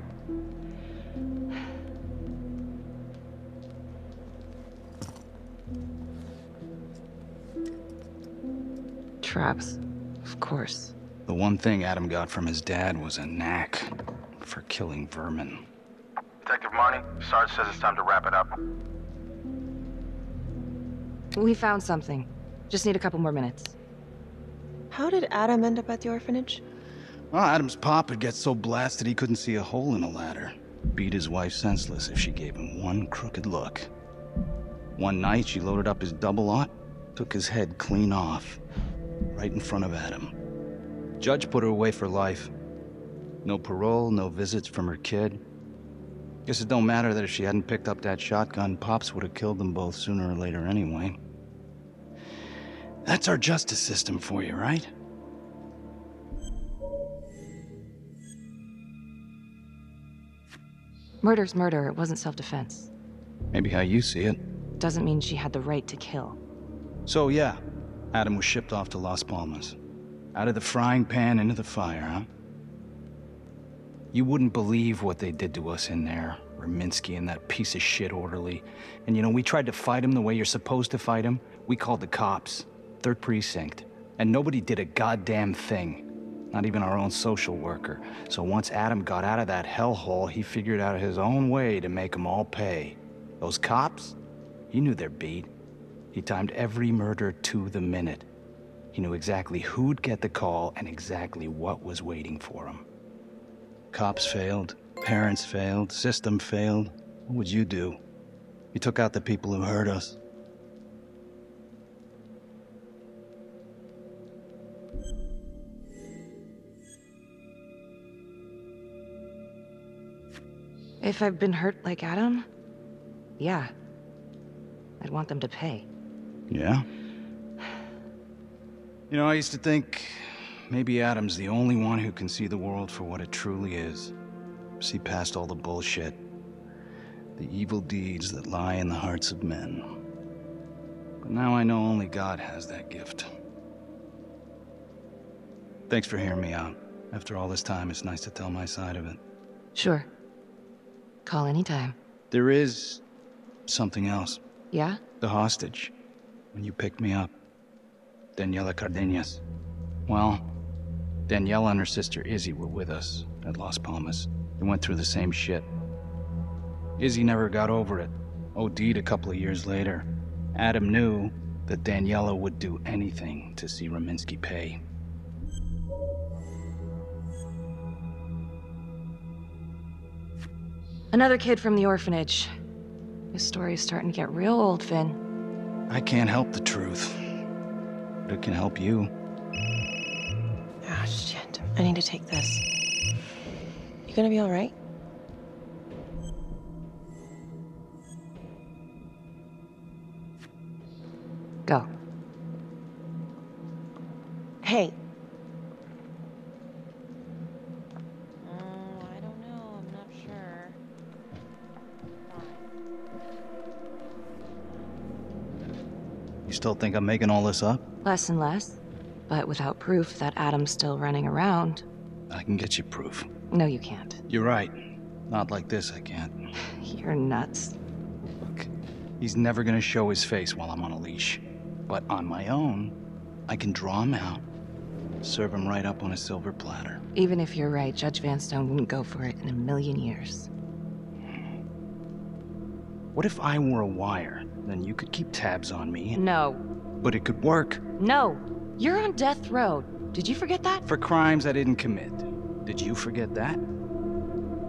Traps, of course. The one thing Adam got from his dad was a knack for killing vermin. Detective Marnie, Sarge says it's time to wrap it up. We found something. Just need a couple more minutes. How did Adam end up at the orphanage? Well, Adam's pop would get so blasted he couldn't see a hole in a ladder. Beat his wife senseless if she gave him one crooked look. One night, she loaded up his double-aught, took his head clean off, right in front of Adam. Judge put her away for life. No parole, no visits from her kid. Guess it don't matter that if she hadn't picked up that shotgun, Pops would have killed them both sooner or later anyway. That's our justice system for you, right? Murder's murder. It wasn't self-defense. Maybe how you see it. Doesn't mean she had the right to kill. So yeah, Adam was shipped off to Las Palmas. Out of the frying pan into the fire, huh? You wouldn't believe what they did to us in there. Raminsky and that piece of shit orderly. And you know, we tried to fight him the way you're supposed to fight him. We called the cops. 3rd Precinct. And nobody did a goddamn thing. Not even our own social worker. So once Adam got out of that hellhole, he figured out his own way to make them all pay. Those cops? He knew their beat. He timed every murder to the minute. He knew exactly who'd get the call and exactly what was waiting for him. Cops failed, parents failed, system failed. What would you do? You took out the people who hurt us. If I've been hurt like Adam, yeah. I'd want them to pay. Yeah? You know, I used to think maybe Adam's the only one who can see the world for what it truly is. See past all the bullshit. The evil deeds that lie in the hearts of men. But now I know only God has that gift. Thanks for hearing me out. After all this time, it's nice to tell my side of it. Sure. Call anytime. There is something else. Yeah? The hostage. When you picked me up. Daniela Cardenas. Well, Daniela and her sister Izzy were with us at Las Palmas. They went through the same shit. Izzy never got over it. OD'd a couple of years later. Adam knew that Daniela would do anything to see Raminsky pay. Another kid from the orphanage. This story's starting to get real old, Finn. I can't help the truth. But it can help you. Ah, shit. I need to take this. You gonna be alright? Go. Hey. You still think I'm making all this up? Less and less. But without proof that Adam's still running around. I can get you proof. No, you can't. You're right. Not like this, I can't. You're nuts. Look, he's never gonna show his face while I'm on a leash. But on my own, I can draw him out. Serve him right up on a silver platter. Even if you're right, Judge Vanstone wouldn't go for it in a million years. What if I were a wire? Then you could keep tabs on me. No. But it could work. No. You're on death row. Did you forget that? For crimes I didn't commit. Did you forget that?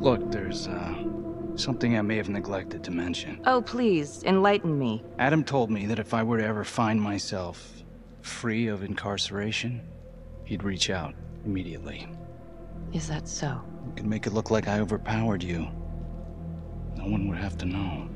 Look, there's, something I may have neglected to mention. Oh, please, enlighten me. Adam told me that if I were to ever find myself free of incarceration, he'd reach out immediately. Is that so? You could make it look like I overpowered you. No one would have to know.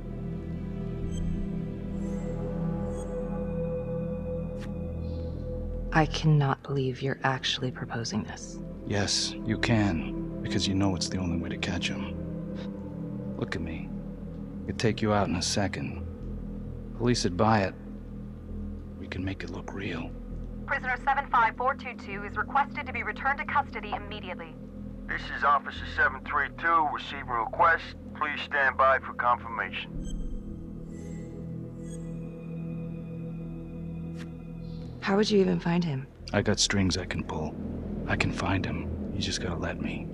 I cannot believe you're actually proposing this. Yes, you can, because you know it's the only way to catch him. Look at me. I could take you out in a second. Police would buy it. We can make it look real. Prisoner 75422 is requested to be returned to custody immediately. This is Officer 732 receiving request. Please stand by for confirmation. How would you even find him? I got strings I can pull. I can find him. You just gotta let me.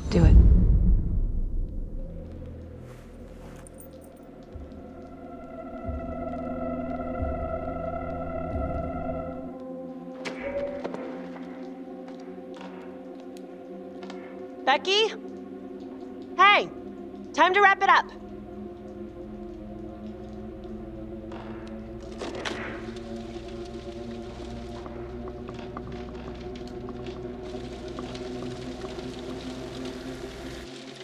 Do it. Becky? Hey! Time to wrap it up.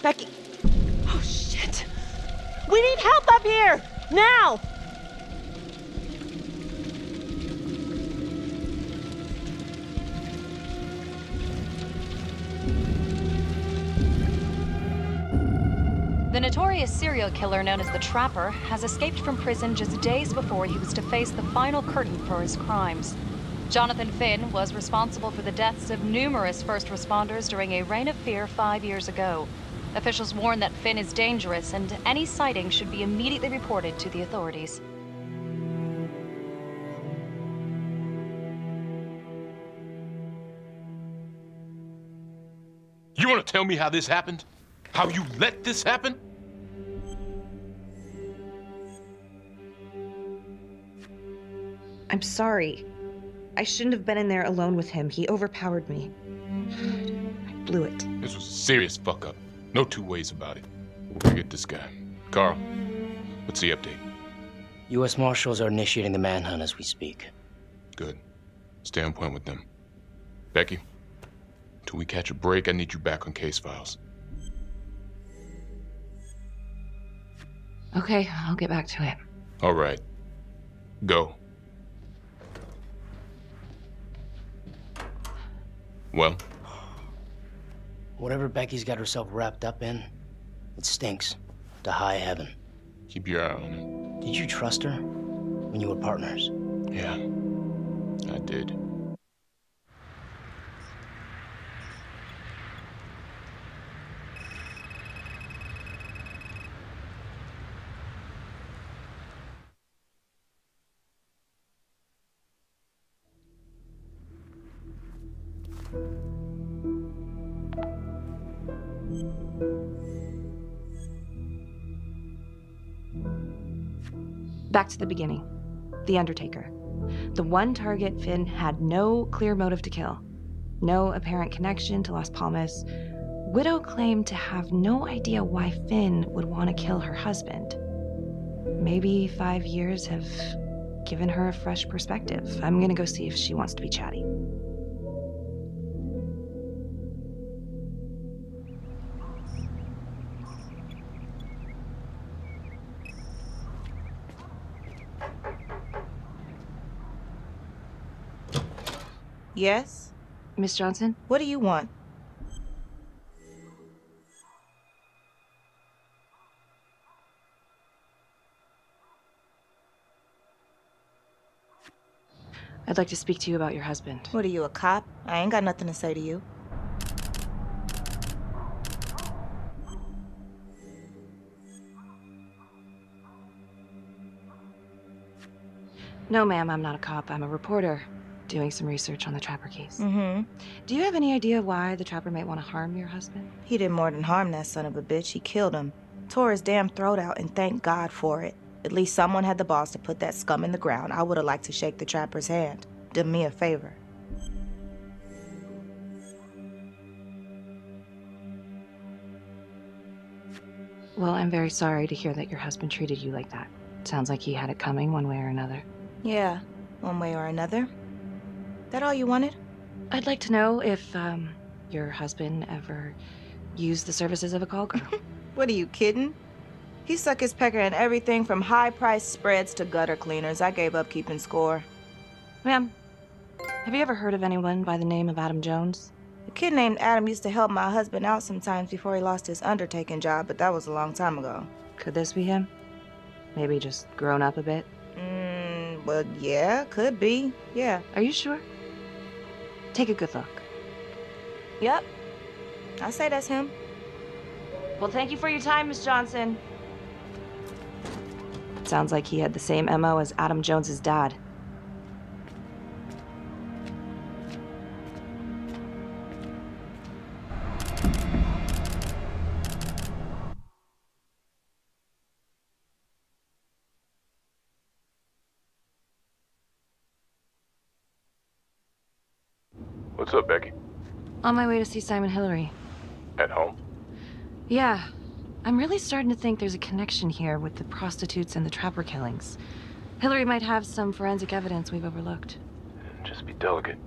Becky. Oh, shit. We need help up here! Now! The notorious serial killer known as the Trapper has escaped from prison just days before he was to face the final curtain for his crimes. Jonathan Finn was responsible for the deaths of numerous first responders during a reign of fear 5 years ago. Officials warn that Finn is dangerous and any sighting should be immediately reported to the authorities. You want to tell me how this happened? How you let this happen? I'm sorry. I shouldn't have been in there alone with him. He overpowered me. I blew it. This was a serious fuck up. No two ways about it. We'll get this guy. Carl, what's the update? U.S. Marshals are initiating the manhunt as we speak. Good. Stay on point with them. Becky, until we catch a break, I need you back on case files. Okay, I'll get back to it. All right. Go. Well? Whatever Becky's got herself wrapped up in, it stinks to high heaven. Keep your eye on her. Did you trust her when you were partners? Yeah, I did. Back to the beginning. The Undertaker. The one target Finn had no clear motive to kill. No apparent connection to Las Palmas. Widow claimed to have no idea why Finn would want to kill her husband. Maybe 5 years have given her a fresh perspective. I'm gonna go see if she wants to be chatty. Yes? Miss Johnson? What do you want? I'd like to speak to you about your husband. What are you, a cop? I ain't got nothing to say to you. No, ma'am, I'm not a cop. I'm a reporter, doing some research on the Trapper case. Mm-hmm. Do you have any idea why the Trapper might want to harm your husband? He did more than harm that son of a bitch. He killed him. Tore his damn throat out, and thank God for it. At least someone had the balls to put that scum in the ground. I would have liked to shake the Trapper's hand. Did me a favor. Well, I'm very sorry to hear that your husband treated you like that. Sounds like he had it coming one way or another. Yeah, one way or another. That all you wanted? I'd like to know if, your husband ever used the services of a call girl. What are you, kidding? He suck his pecker in everything from high-priced spreads to gutter cleaners. I gave up keeping score. Ma'am, have you ever heard of anyone by the name of Adam Jones? A kid named Adam used to help my husband out sometimes before he lost his undertaking job, but that was a long time ago. Could this be him? Maybe just grown up a bit? Well, yeah, could be. Yeah. Are you sure? Take a good look. Yep. I say that's him. Well, thank you for your time, Miss Johnson. Sounds like he had the same MO as Adam Jones's dad. What's up, Becky? On my way to see Simon Hillary. At home? Yeah. I'm really starting to think there's a connection here with the prostitutes and the trapper killings. Hillary might have some forensic evidence we've overlooked. Just be delicate.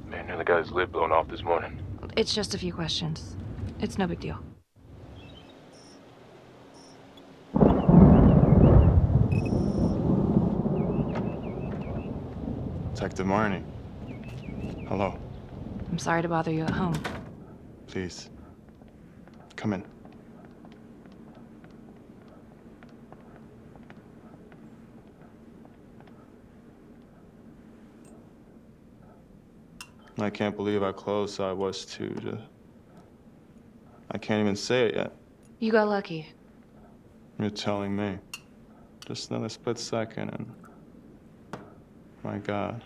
Man, nearly got his lid blown off this morning. It's just a few questions. It's no big deal. Detective Marnie. Hello. I'm sorry to bother you at home. Please. Come in. I can't believe how close I was to... I can't even say it yet. You got lucky. You're telling me. Just another split second and... My God.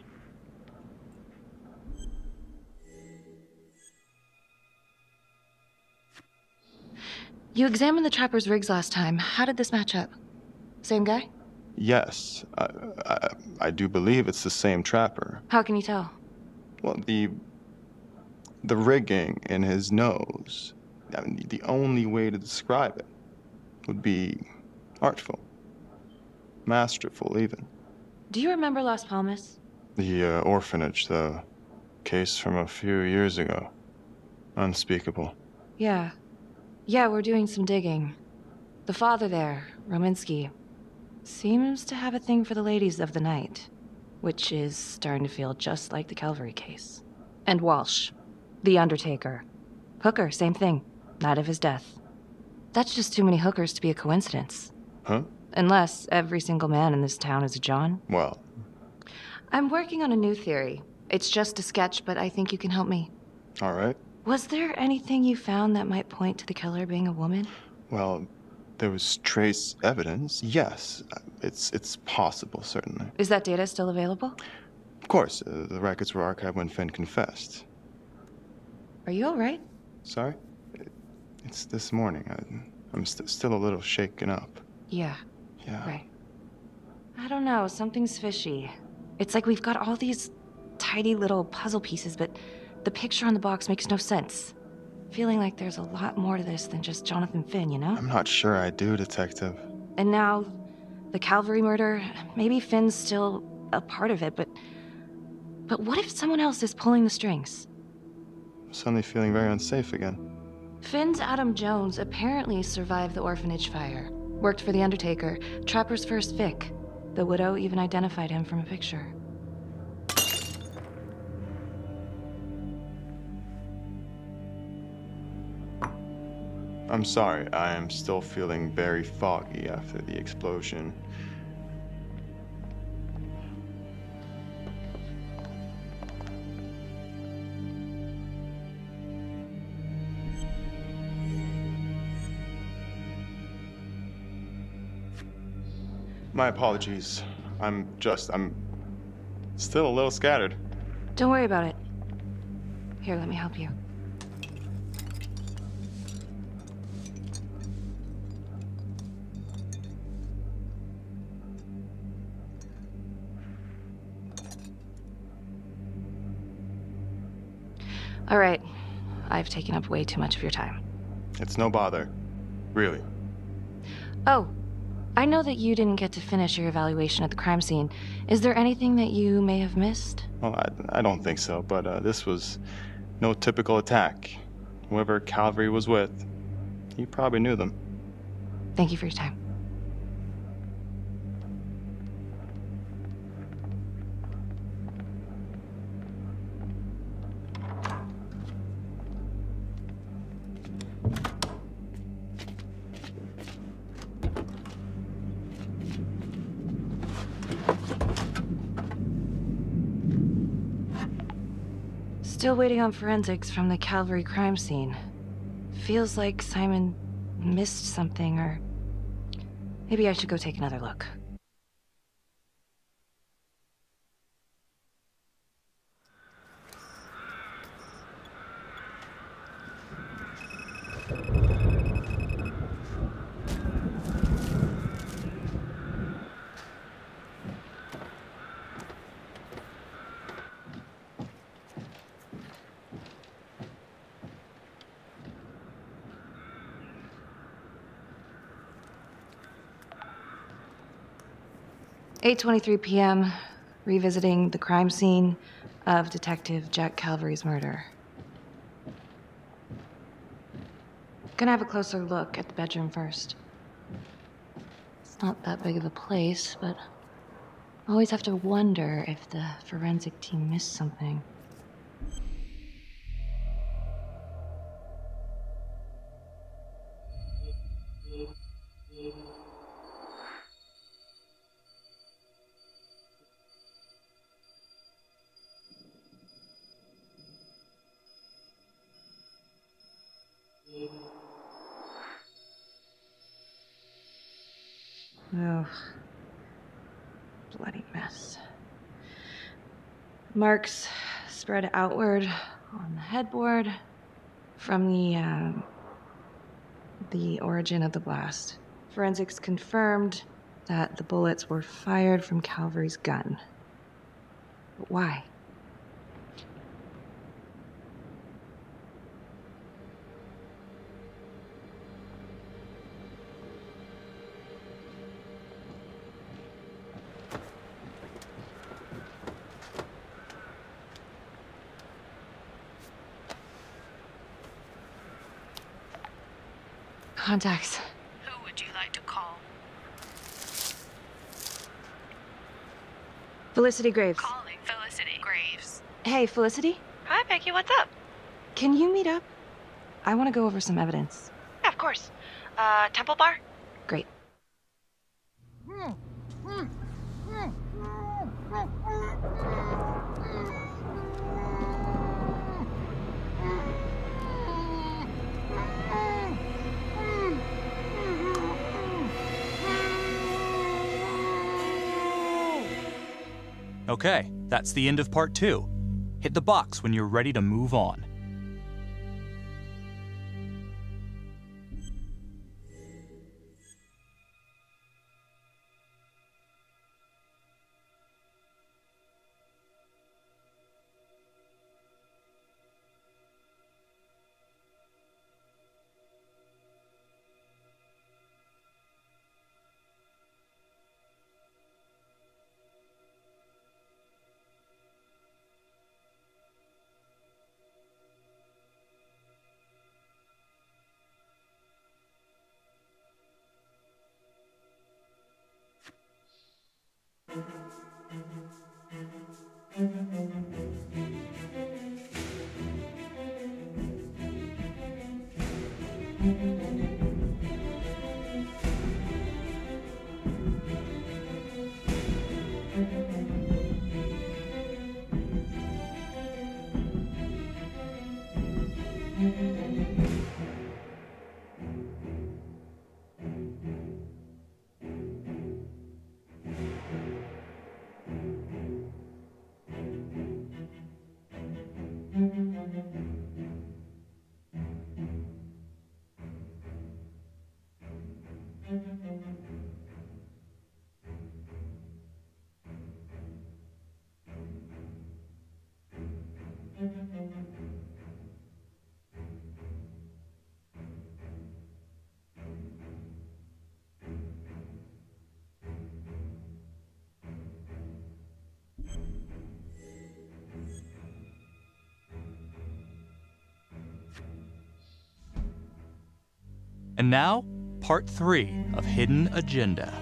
You examined the trapper's rigs last time. How did this match up? Same guy? Yes. I do believe it's the same trapper. How can you tell? Well, the rigging in his nose, I mean, the only way to describe it would be artful. Masterful, even. Do you remember Las Palmas? The orphanage, the case from a few years ago. Unspeakable. Yeah. Yeah, we're doing some digging. The father there, Rominsky, seems to have a thing for the ladies of the night, which is starting to feel just like the Calvary case. And Walsh, the undertaker. Hooker, same thing. Night of his death. That's just too many hookers to be a coincidence. Huh? Unless every single man in this town is a John. Well... I'm working on a new theory. It's just a sketch, but I think you can help me. All right. Was there anything you found that might point to the killer being a woman? Well, there was trace evidence. Yes, it's possible, certainly. Is that data still available? Of course, the records were archived when Finn confessed. Are you all right? Sorry? It's this morning. I'm still a little shaken up. Yeah. Yeah. Right. I don't know, something's fishy. It's like we've got all these tidy little puzzle pieces, but the picture on the box makes no sense. Feeling like there's a lot more to this than just Jonathan Finn, you know? I'm not sure I do, Detective. And now, the Calvary murder, maybe Finn's still a part of it, but what if someone else is pulling the strings? I'm suddenly feeling very unsafe again. Finn's Adam Jones apparently survived the orphanage fire. Worked for the Undertaker, Trapper's first Vic. The widow even identified him from a picture. I'm sorry, I am still feeling very foggy after the explosion. My apologies. I'm still a little scattered. Don't worry about it. Here, let me help you. All right. I've taken up way too much of your time. It's no bother. Really. Oh, I know that you didn't get to finish your evaluation at the crime scene. Is there anything that you may have missed? Well, I don't think so, but this was no typical attack. Whoever Calvary was with, he probably knew them. Thank you for your time. Still waiting on forensics from the Calvary crime scene. Feels like Simon missed something, or maybe I should go take another look. "8:23 p.m., revisiting the crime scene of Detective Jack Calvary's murder. Gonna have a closer look at the bedroom first. It's not that big of a place, but I always have to wonder if the forensic team missed something. Oh, bloody mess. Marks spread outward on the headboard from the origin of the blast. Forensics confirmed that the bullets were fired from Calvary's gun. But why? Contacts. Who would you like to call? Felicity Graves. Calling Felicity Graves. Hey, Felicity? Hi, Becky, what's up? Can you meet up? I want to go over some evidence. Yeah, of course. Temple Bar? Great. Okay, that's the end of part 2. Hit the box when you're ready to move on. And now, Part 3 of Hidden Agenda.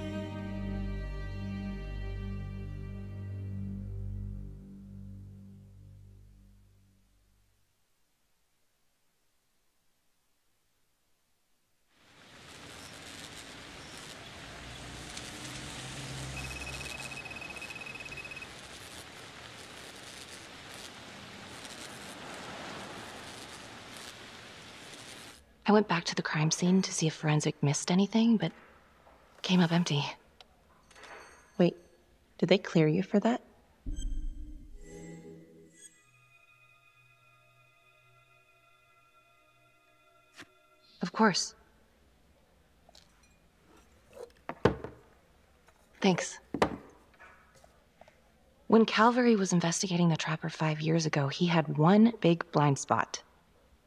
I went back to the crime scene to see if forensic missed anything, but came up empty. Wait, did they clear you for that? Of course. Thanks. When Calvary was investigating the Trapper 5 years ago, he had one big blind spot.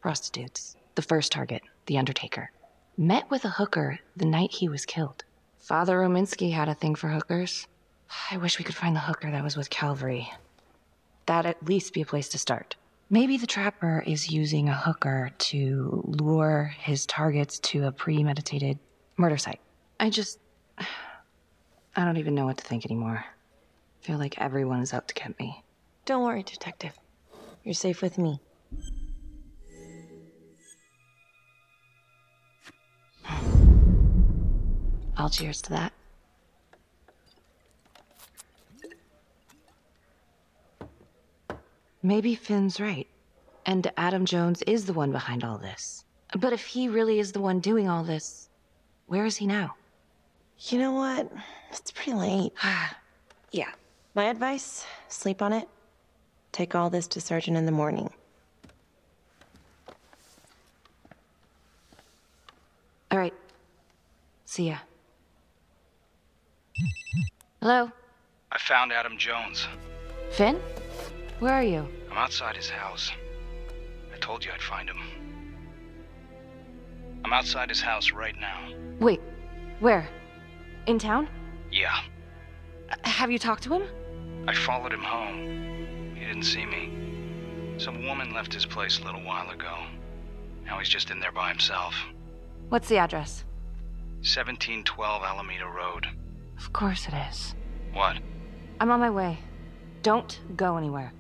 Prostitutes. The first target, the Undertaker. Met with a hooker the night he was killed. Father Rominsky had a thing for hookers. I wish we could find the hooker that was with Calvary. That'd at least be a place to start. Maybe the Trapper is using a hooker to lure his targets to a premeditated murder site. I don't even know what to think anymore. I feel like everyone is out to get me. Don't worry, Detective. You're safe with me. I'll cheers to that. Maybe Finn's right, and Adam Jones is the one behind all this. But if he really is the one doing all this, where is he now? You know what? It's pretty late. Yeah. My advice, sleep on it. Take all this to Sergeant in the morning. All right. See ya. Hello? I found Adam Jones. Finn? Where are you? I'm outside his house. I told you I'd find him. I'm outside his house right now. Wait, where? In town? Yeah. Have you talked to him? I followed him home. He didn't see me. Some woman left his place a little while ago. Now he's just in there by himself. What's the address? 1712 Alameda Road. Of course it is. What? I'm on my way. Don't go anywhere.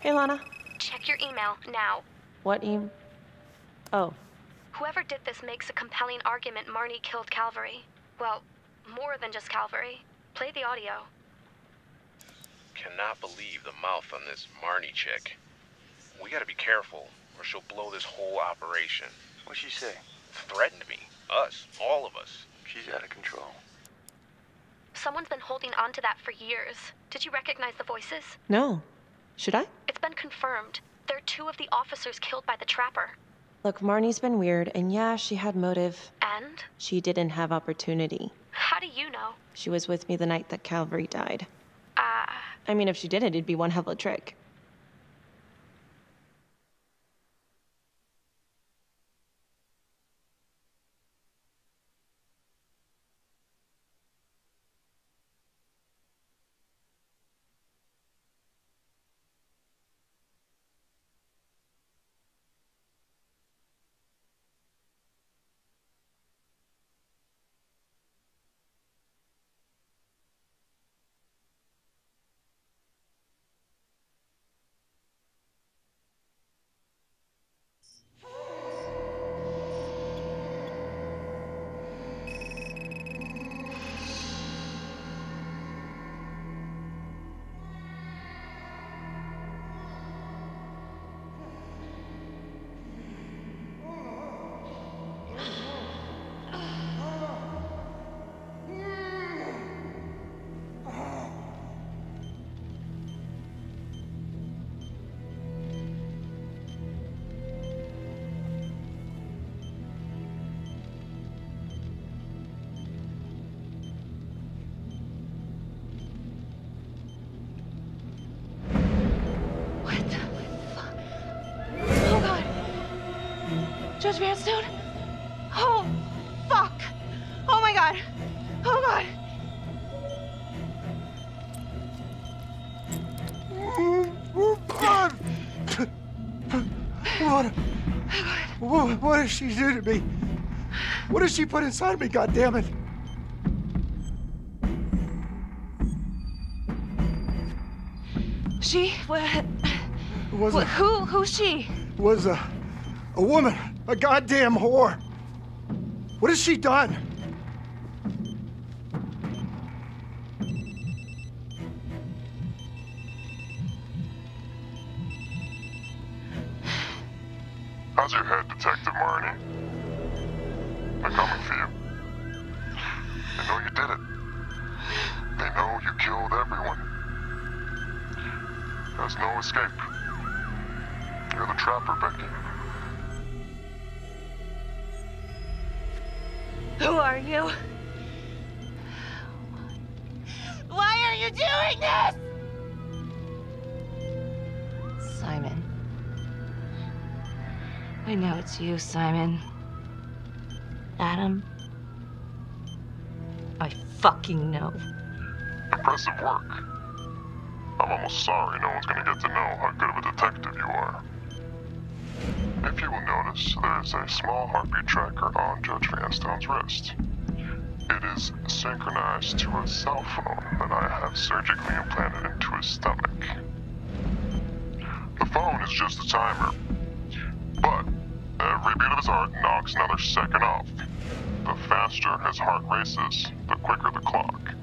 Hey, Lana. Check your email now. What Oh. Whoever did this makes a compelling argument Marnie killed Calvary. Well, more than just Calvary. Play the audio. Cannot believe the mouth on this Marnie chick. We gotta be careful, or she'll blow this whole operation. What'd she say? Threatened me. Us. All of us. She's out of control. Someone's been holding on to that for years. Did you recognize the voices? No. Should I? It's been confirmed. They're two of the officers killed by the Trapper. Look, Marnie's been weird, and yeah, she had motive. And? She didn't have opportunity. How do you know? She was with me the night that Calvary died. I mean, if she didn't, it'd be one hell of a trick. Judge Vanstone? Oh, fuck! Oh my god! Oh god! What did she do to me? What did she put inside me, goddammit? She? What? Was What, who's she? Was a woman, a goddamn whore. What has she done? How's your head, Detective Marnie? They're coming for you. They know you did it. They know you killed everyone. There's no escape. You're the trapper, Becky. Who are you? Why are you doing this? Simon. I know it's you, Simon. Adam. I fucking know. Impressive work. I'm almost sorry no one's gonna get to know how good of a detective you are. If you will notice, there's a small heartbeat tracker on Judge Vanstone's wrist. It is synchronized to a cell phone that I have surgically implanted into his stomach. The phone is just a timer, but every beat of his heart knocks another second off. The faster his heart races, the quicker the clock.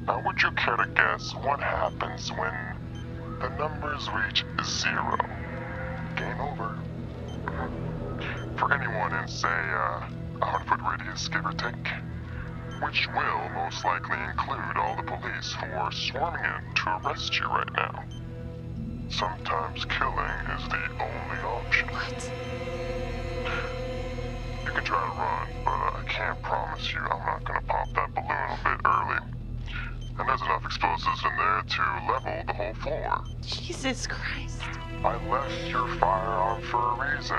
Now, would you care to guess what happens when the numbers reach 0? Game over. For anyone in, say, a 100-foot radius, give or take, which will most likely include all the police who are swarming in to arrest you right now. Sometimes killing is the only option. What? You can try to run, but I can't promise you I'm not gonna pop that balloon a bit early. And there's enough explosives in there to level the whole floor. Jesus Christ. I left your firearm for a reason.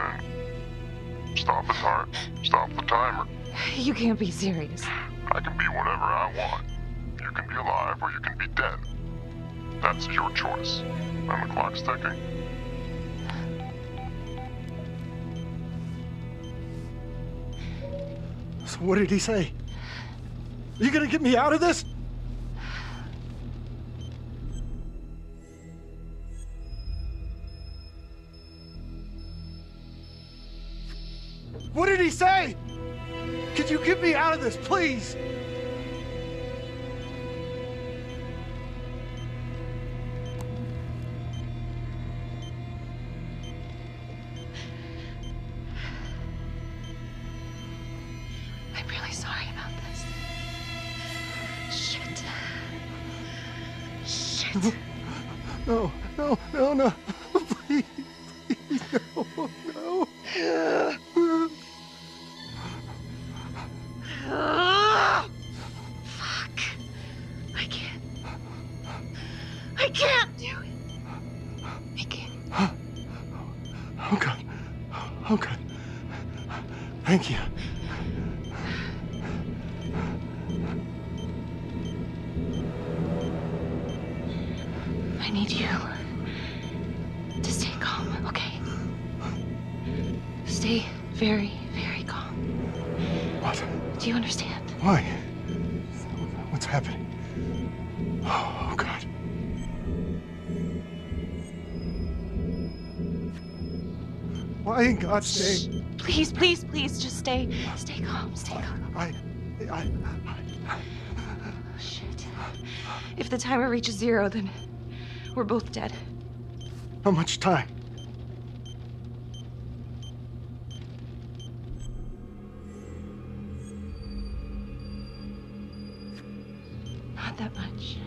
Stop his heart. Stop the timer. You can't be serious. I can be whatever I want. You can be alive or you can be dead. That's your choice. And the clock's ticking. So what did he say? Are you gonna get me out of this? What did he say? Could you get me out of this, please? I'm really sorry about this. Shit. Shit. No, no, no, no. Please, please, no, no. Fuck. I can't. I can't do it. I can't. Oh, God. Oh, God. Thank you. I need you to stay calm, okay? Stay very, very calm. What? Do you understand? Why? What's happening? Oh, God. Why in God's name? Please, please, please, just stay calm, stay calm. Oh, shit. If the timer reaches 0, then we're both dead. How much time? Not that much.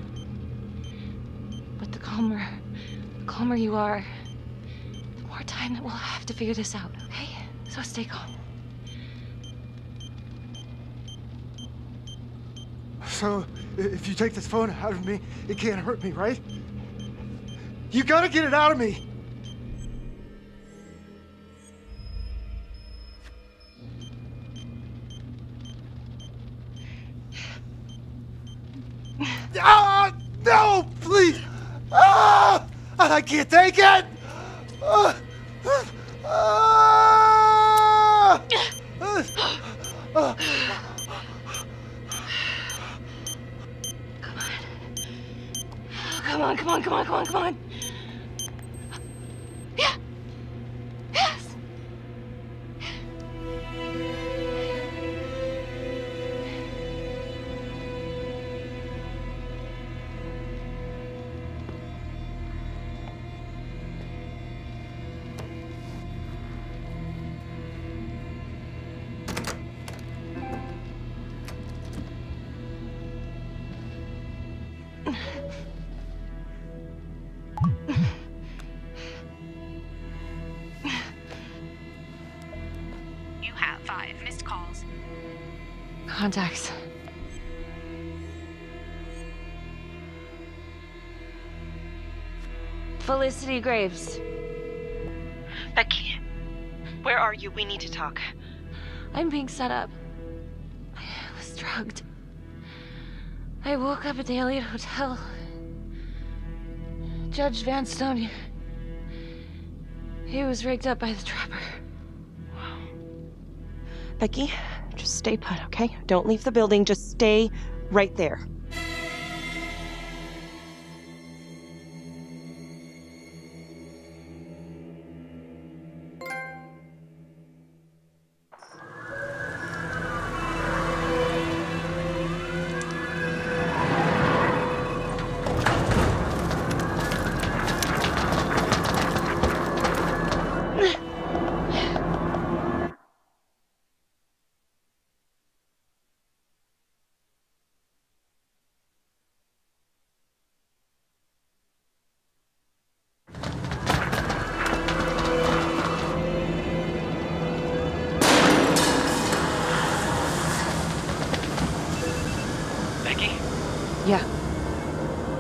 But the calmer you are, the more time that we'll have to figure this out, okay? So stay calm. So, if you take this phone out of me, it can't hurt me, right? You gotta get it out of me! No, please! I can't take it! Come on, come on, come on, come on, come on. Yeah. Yes. You have 5 missed calls. Contacts. Felicity Graves. Becky, where are you? We need to talk. I'm being set up. I was drugged. I woke up at the Elliott Hotel. Judge Vanstone, he was rigged up by the trapper. Becky, just stay put, okay? Don't leave the building. Just stay right there. Yeah.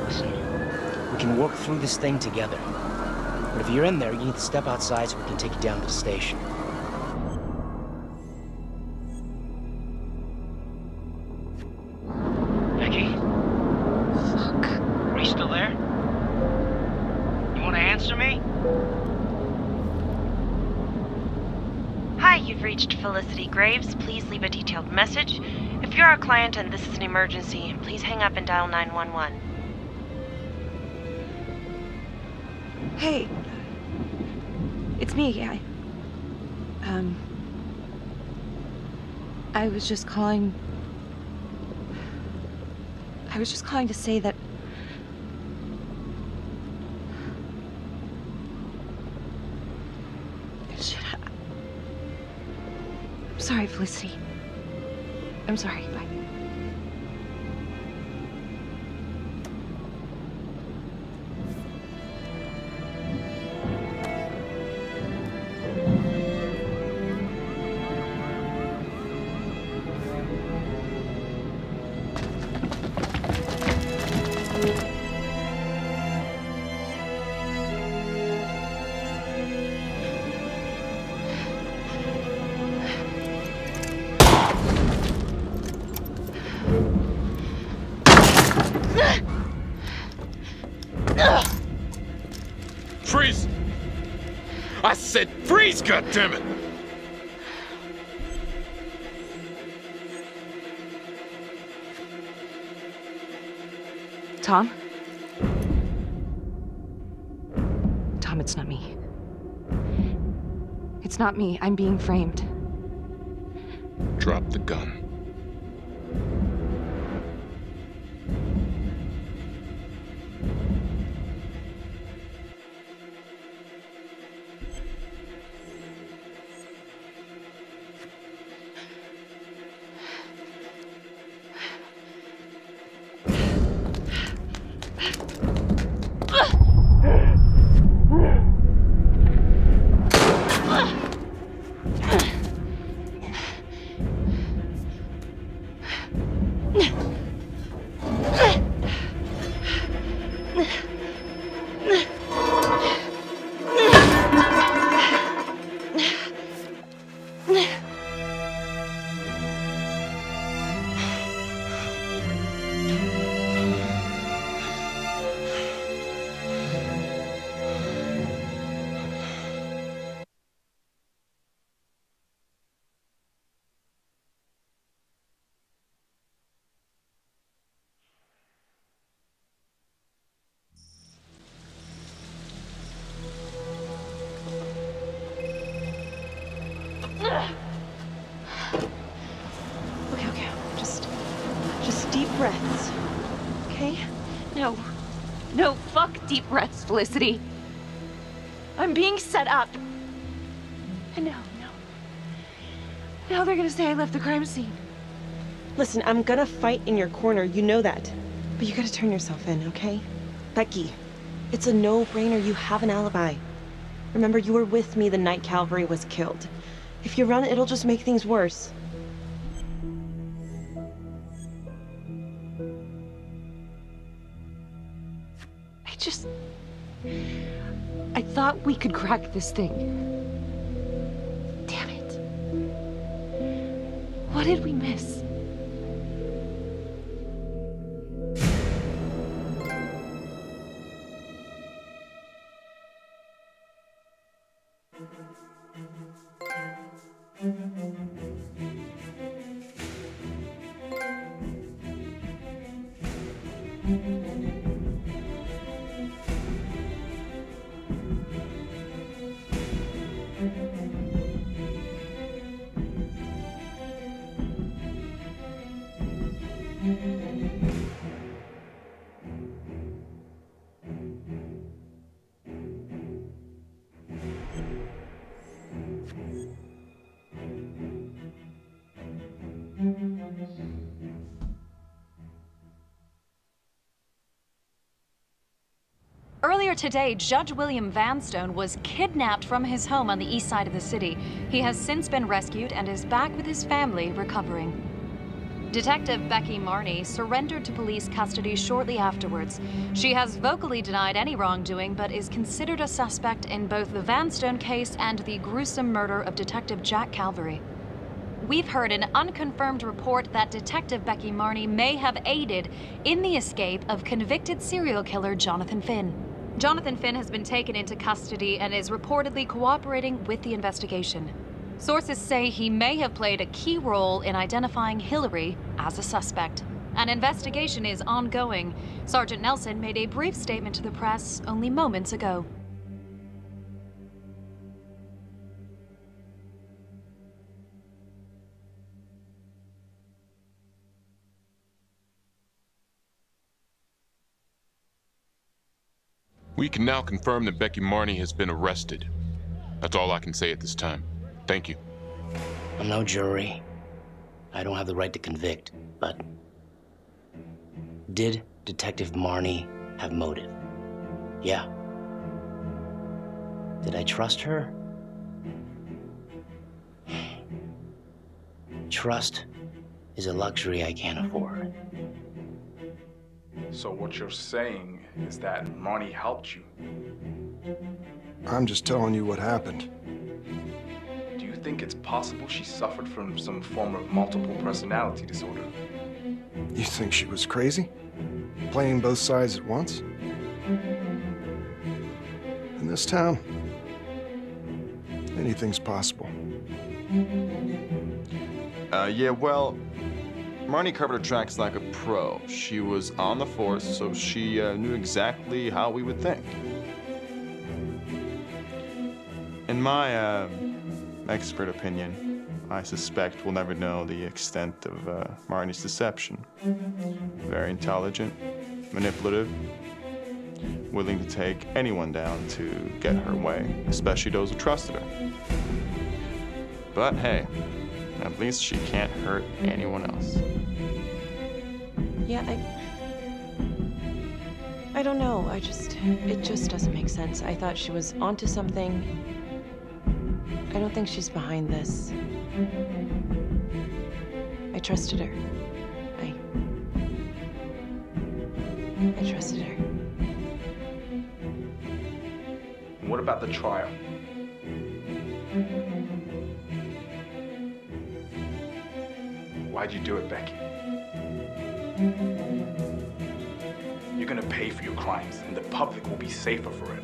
Listen, we can work through this thing together. But if you're in there, you need to step outside so we can take you down to the station. Becky? Fuck. Are you still there? You want to answer me? Hi, you've reached Felicity Graves. Please leave a detailed message. If you're our client and this is an emergency, please hang up and dial 911. Hey. It's me. I was just calling... I was just calling to say that... Shit. I'm sorry, Felicity. I'm sorry. Bye. Freeze! I said freeze, goddammit! Tom? Tom, it's not me. It's not me. I'm being framed. Drop the gun. Just deep breaths. Okay? No. No, fuck deep breaths, Felicity. I'm being set up. And no. Now they're gonna say I left the crime scene. Listen, I'm gonna fight in your corner, you know that. But you gotta turn yourself in, okay? Becky, it's a no-brainer. You have an alibi. Remember, you were with me the night Calvary was killed. If you run, it'll just make things worse. I thought we could crack this thing. Damn it. What did we miss? Earlier today, Judge William Vanstone was kidnapped from his home on the east side of the city. He has since been rescued and is back with his family recovering. Detective Becky Marney surrendered to police custody shortly afterwards. She has vocally denied any wrongdoing, but is considered a suspect in both the Vanstone case and the gruesome murder of Detective Jack Calvary. We've heard an unconfirmed report that Detective Becky Marney may have aided in the escape of convicted serial killer Jonathan Finn. Jonathan Finn has been taken into custody and is reportedly cooperating with the investigation. Sources say he may have played a key role in identifying Hillary as a suspect. An investigation is ongoing. Sergeant Nelson made a brief statement to the press only moments ago. We can now confirm that Becky Marney has been arrested. That's all I can say at this time. Thank you. I'm no jury. I don't have the right to convict, but did Detective Marney have motive? Yeah. Did I trust her? Trust is a luxury I can't afford. So what you're saying is that Marney helped you? I'm just telling you what happened. Do you think it's possible she suffered from some form of multiple personality disorder? You think she was crazy? Playing both sides at once? In this town, anything's possible. Yeah, well, Marney covered her tracks like a pro. She was on the force, so she knew exactly how we would think. In my expert opinion, I suspect we'll never know the extent of Marney's deception. Very intelligent, manipulative, willing to take anyone down to get her way, especially those who trusted her. But hey, at least she can't hurt anyone else. Yeah, I don't know. It just doesn't make sense. I thought she was onto something. I don't think she's behind this. I trusted her. I trusted her. What about the trial? Why'd you do it, Becky? You're gonna pay for your crimes, and the public will be safer for it.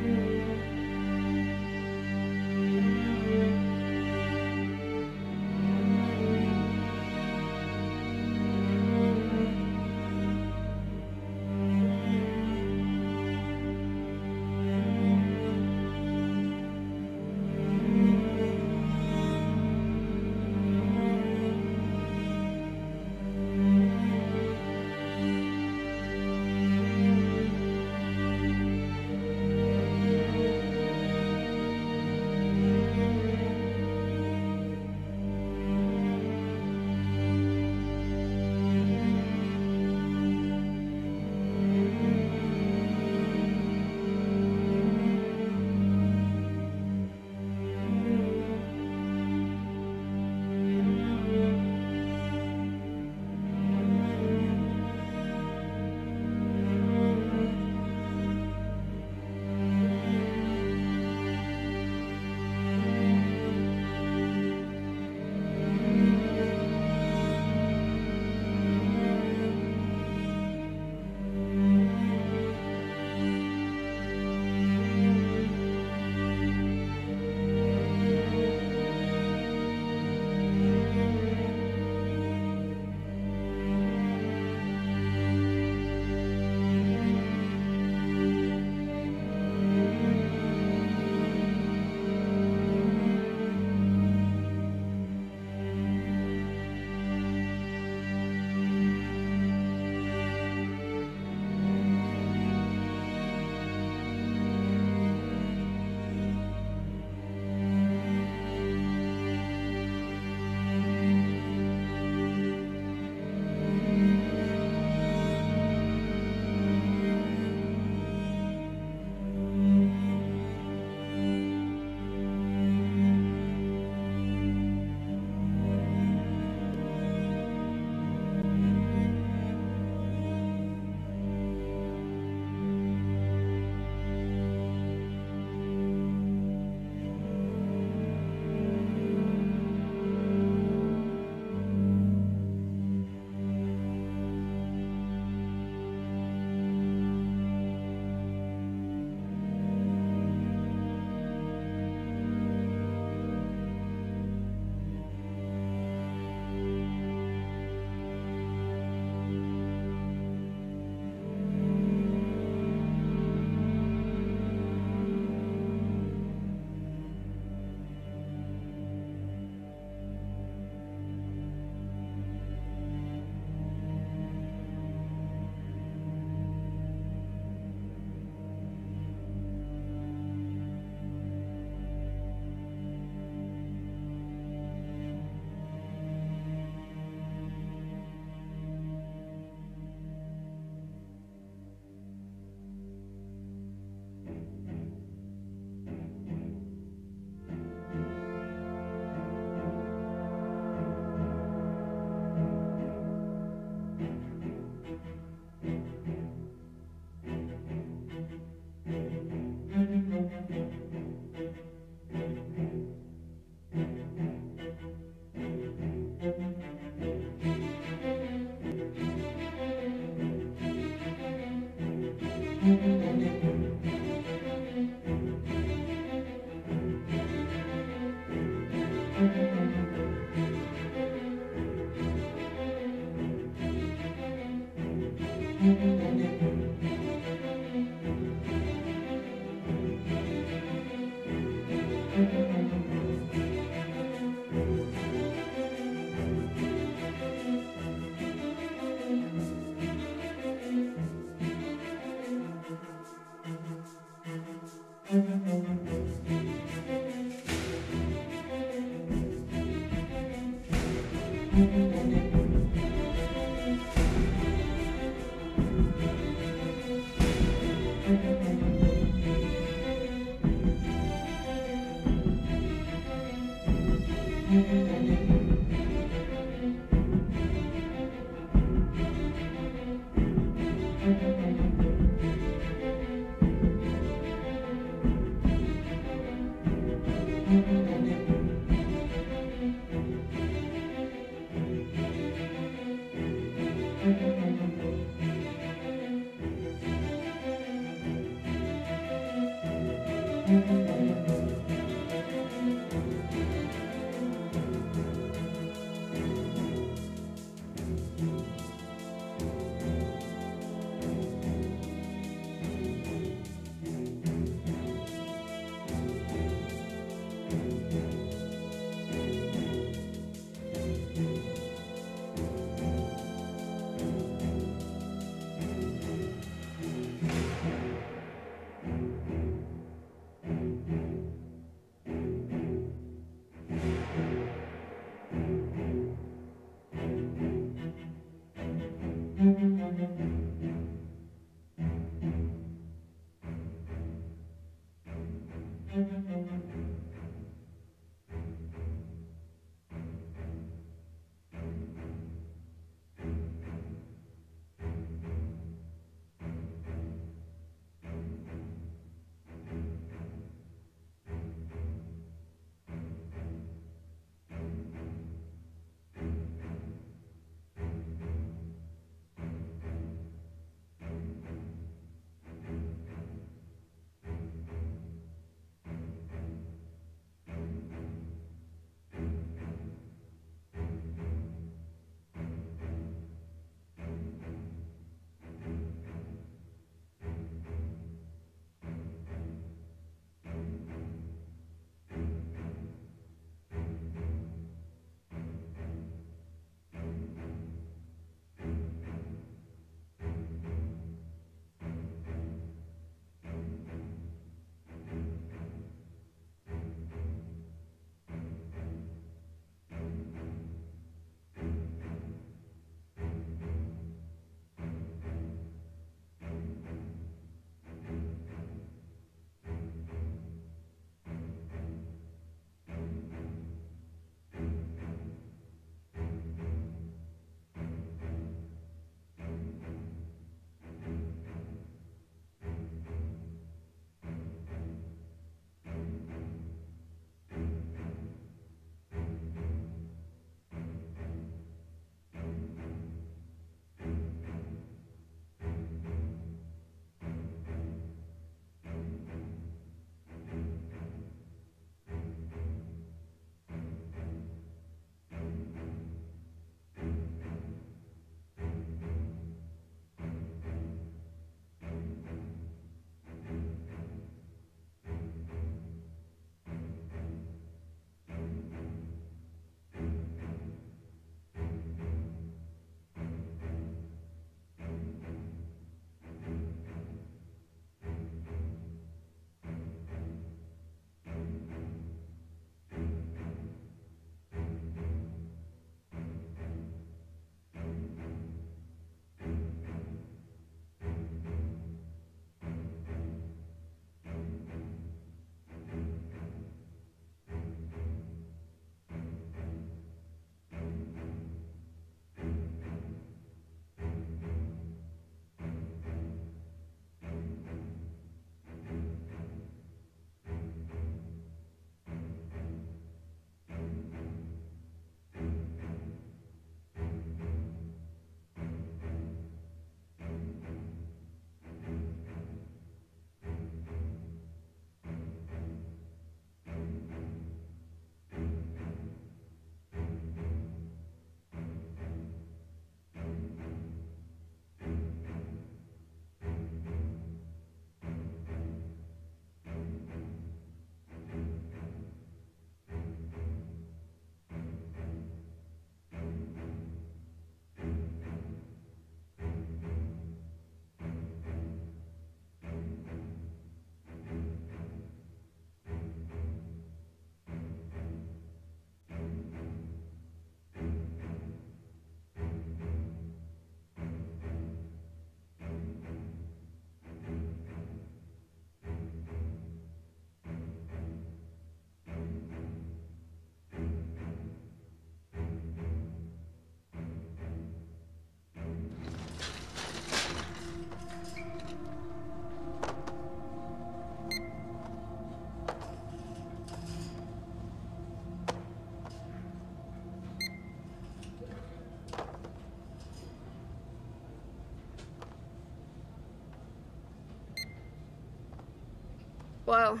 Whoa.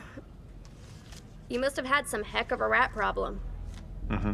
You must have had some heck of a rat problem. Mm-hmm.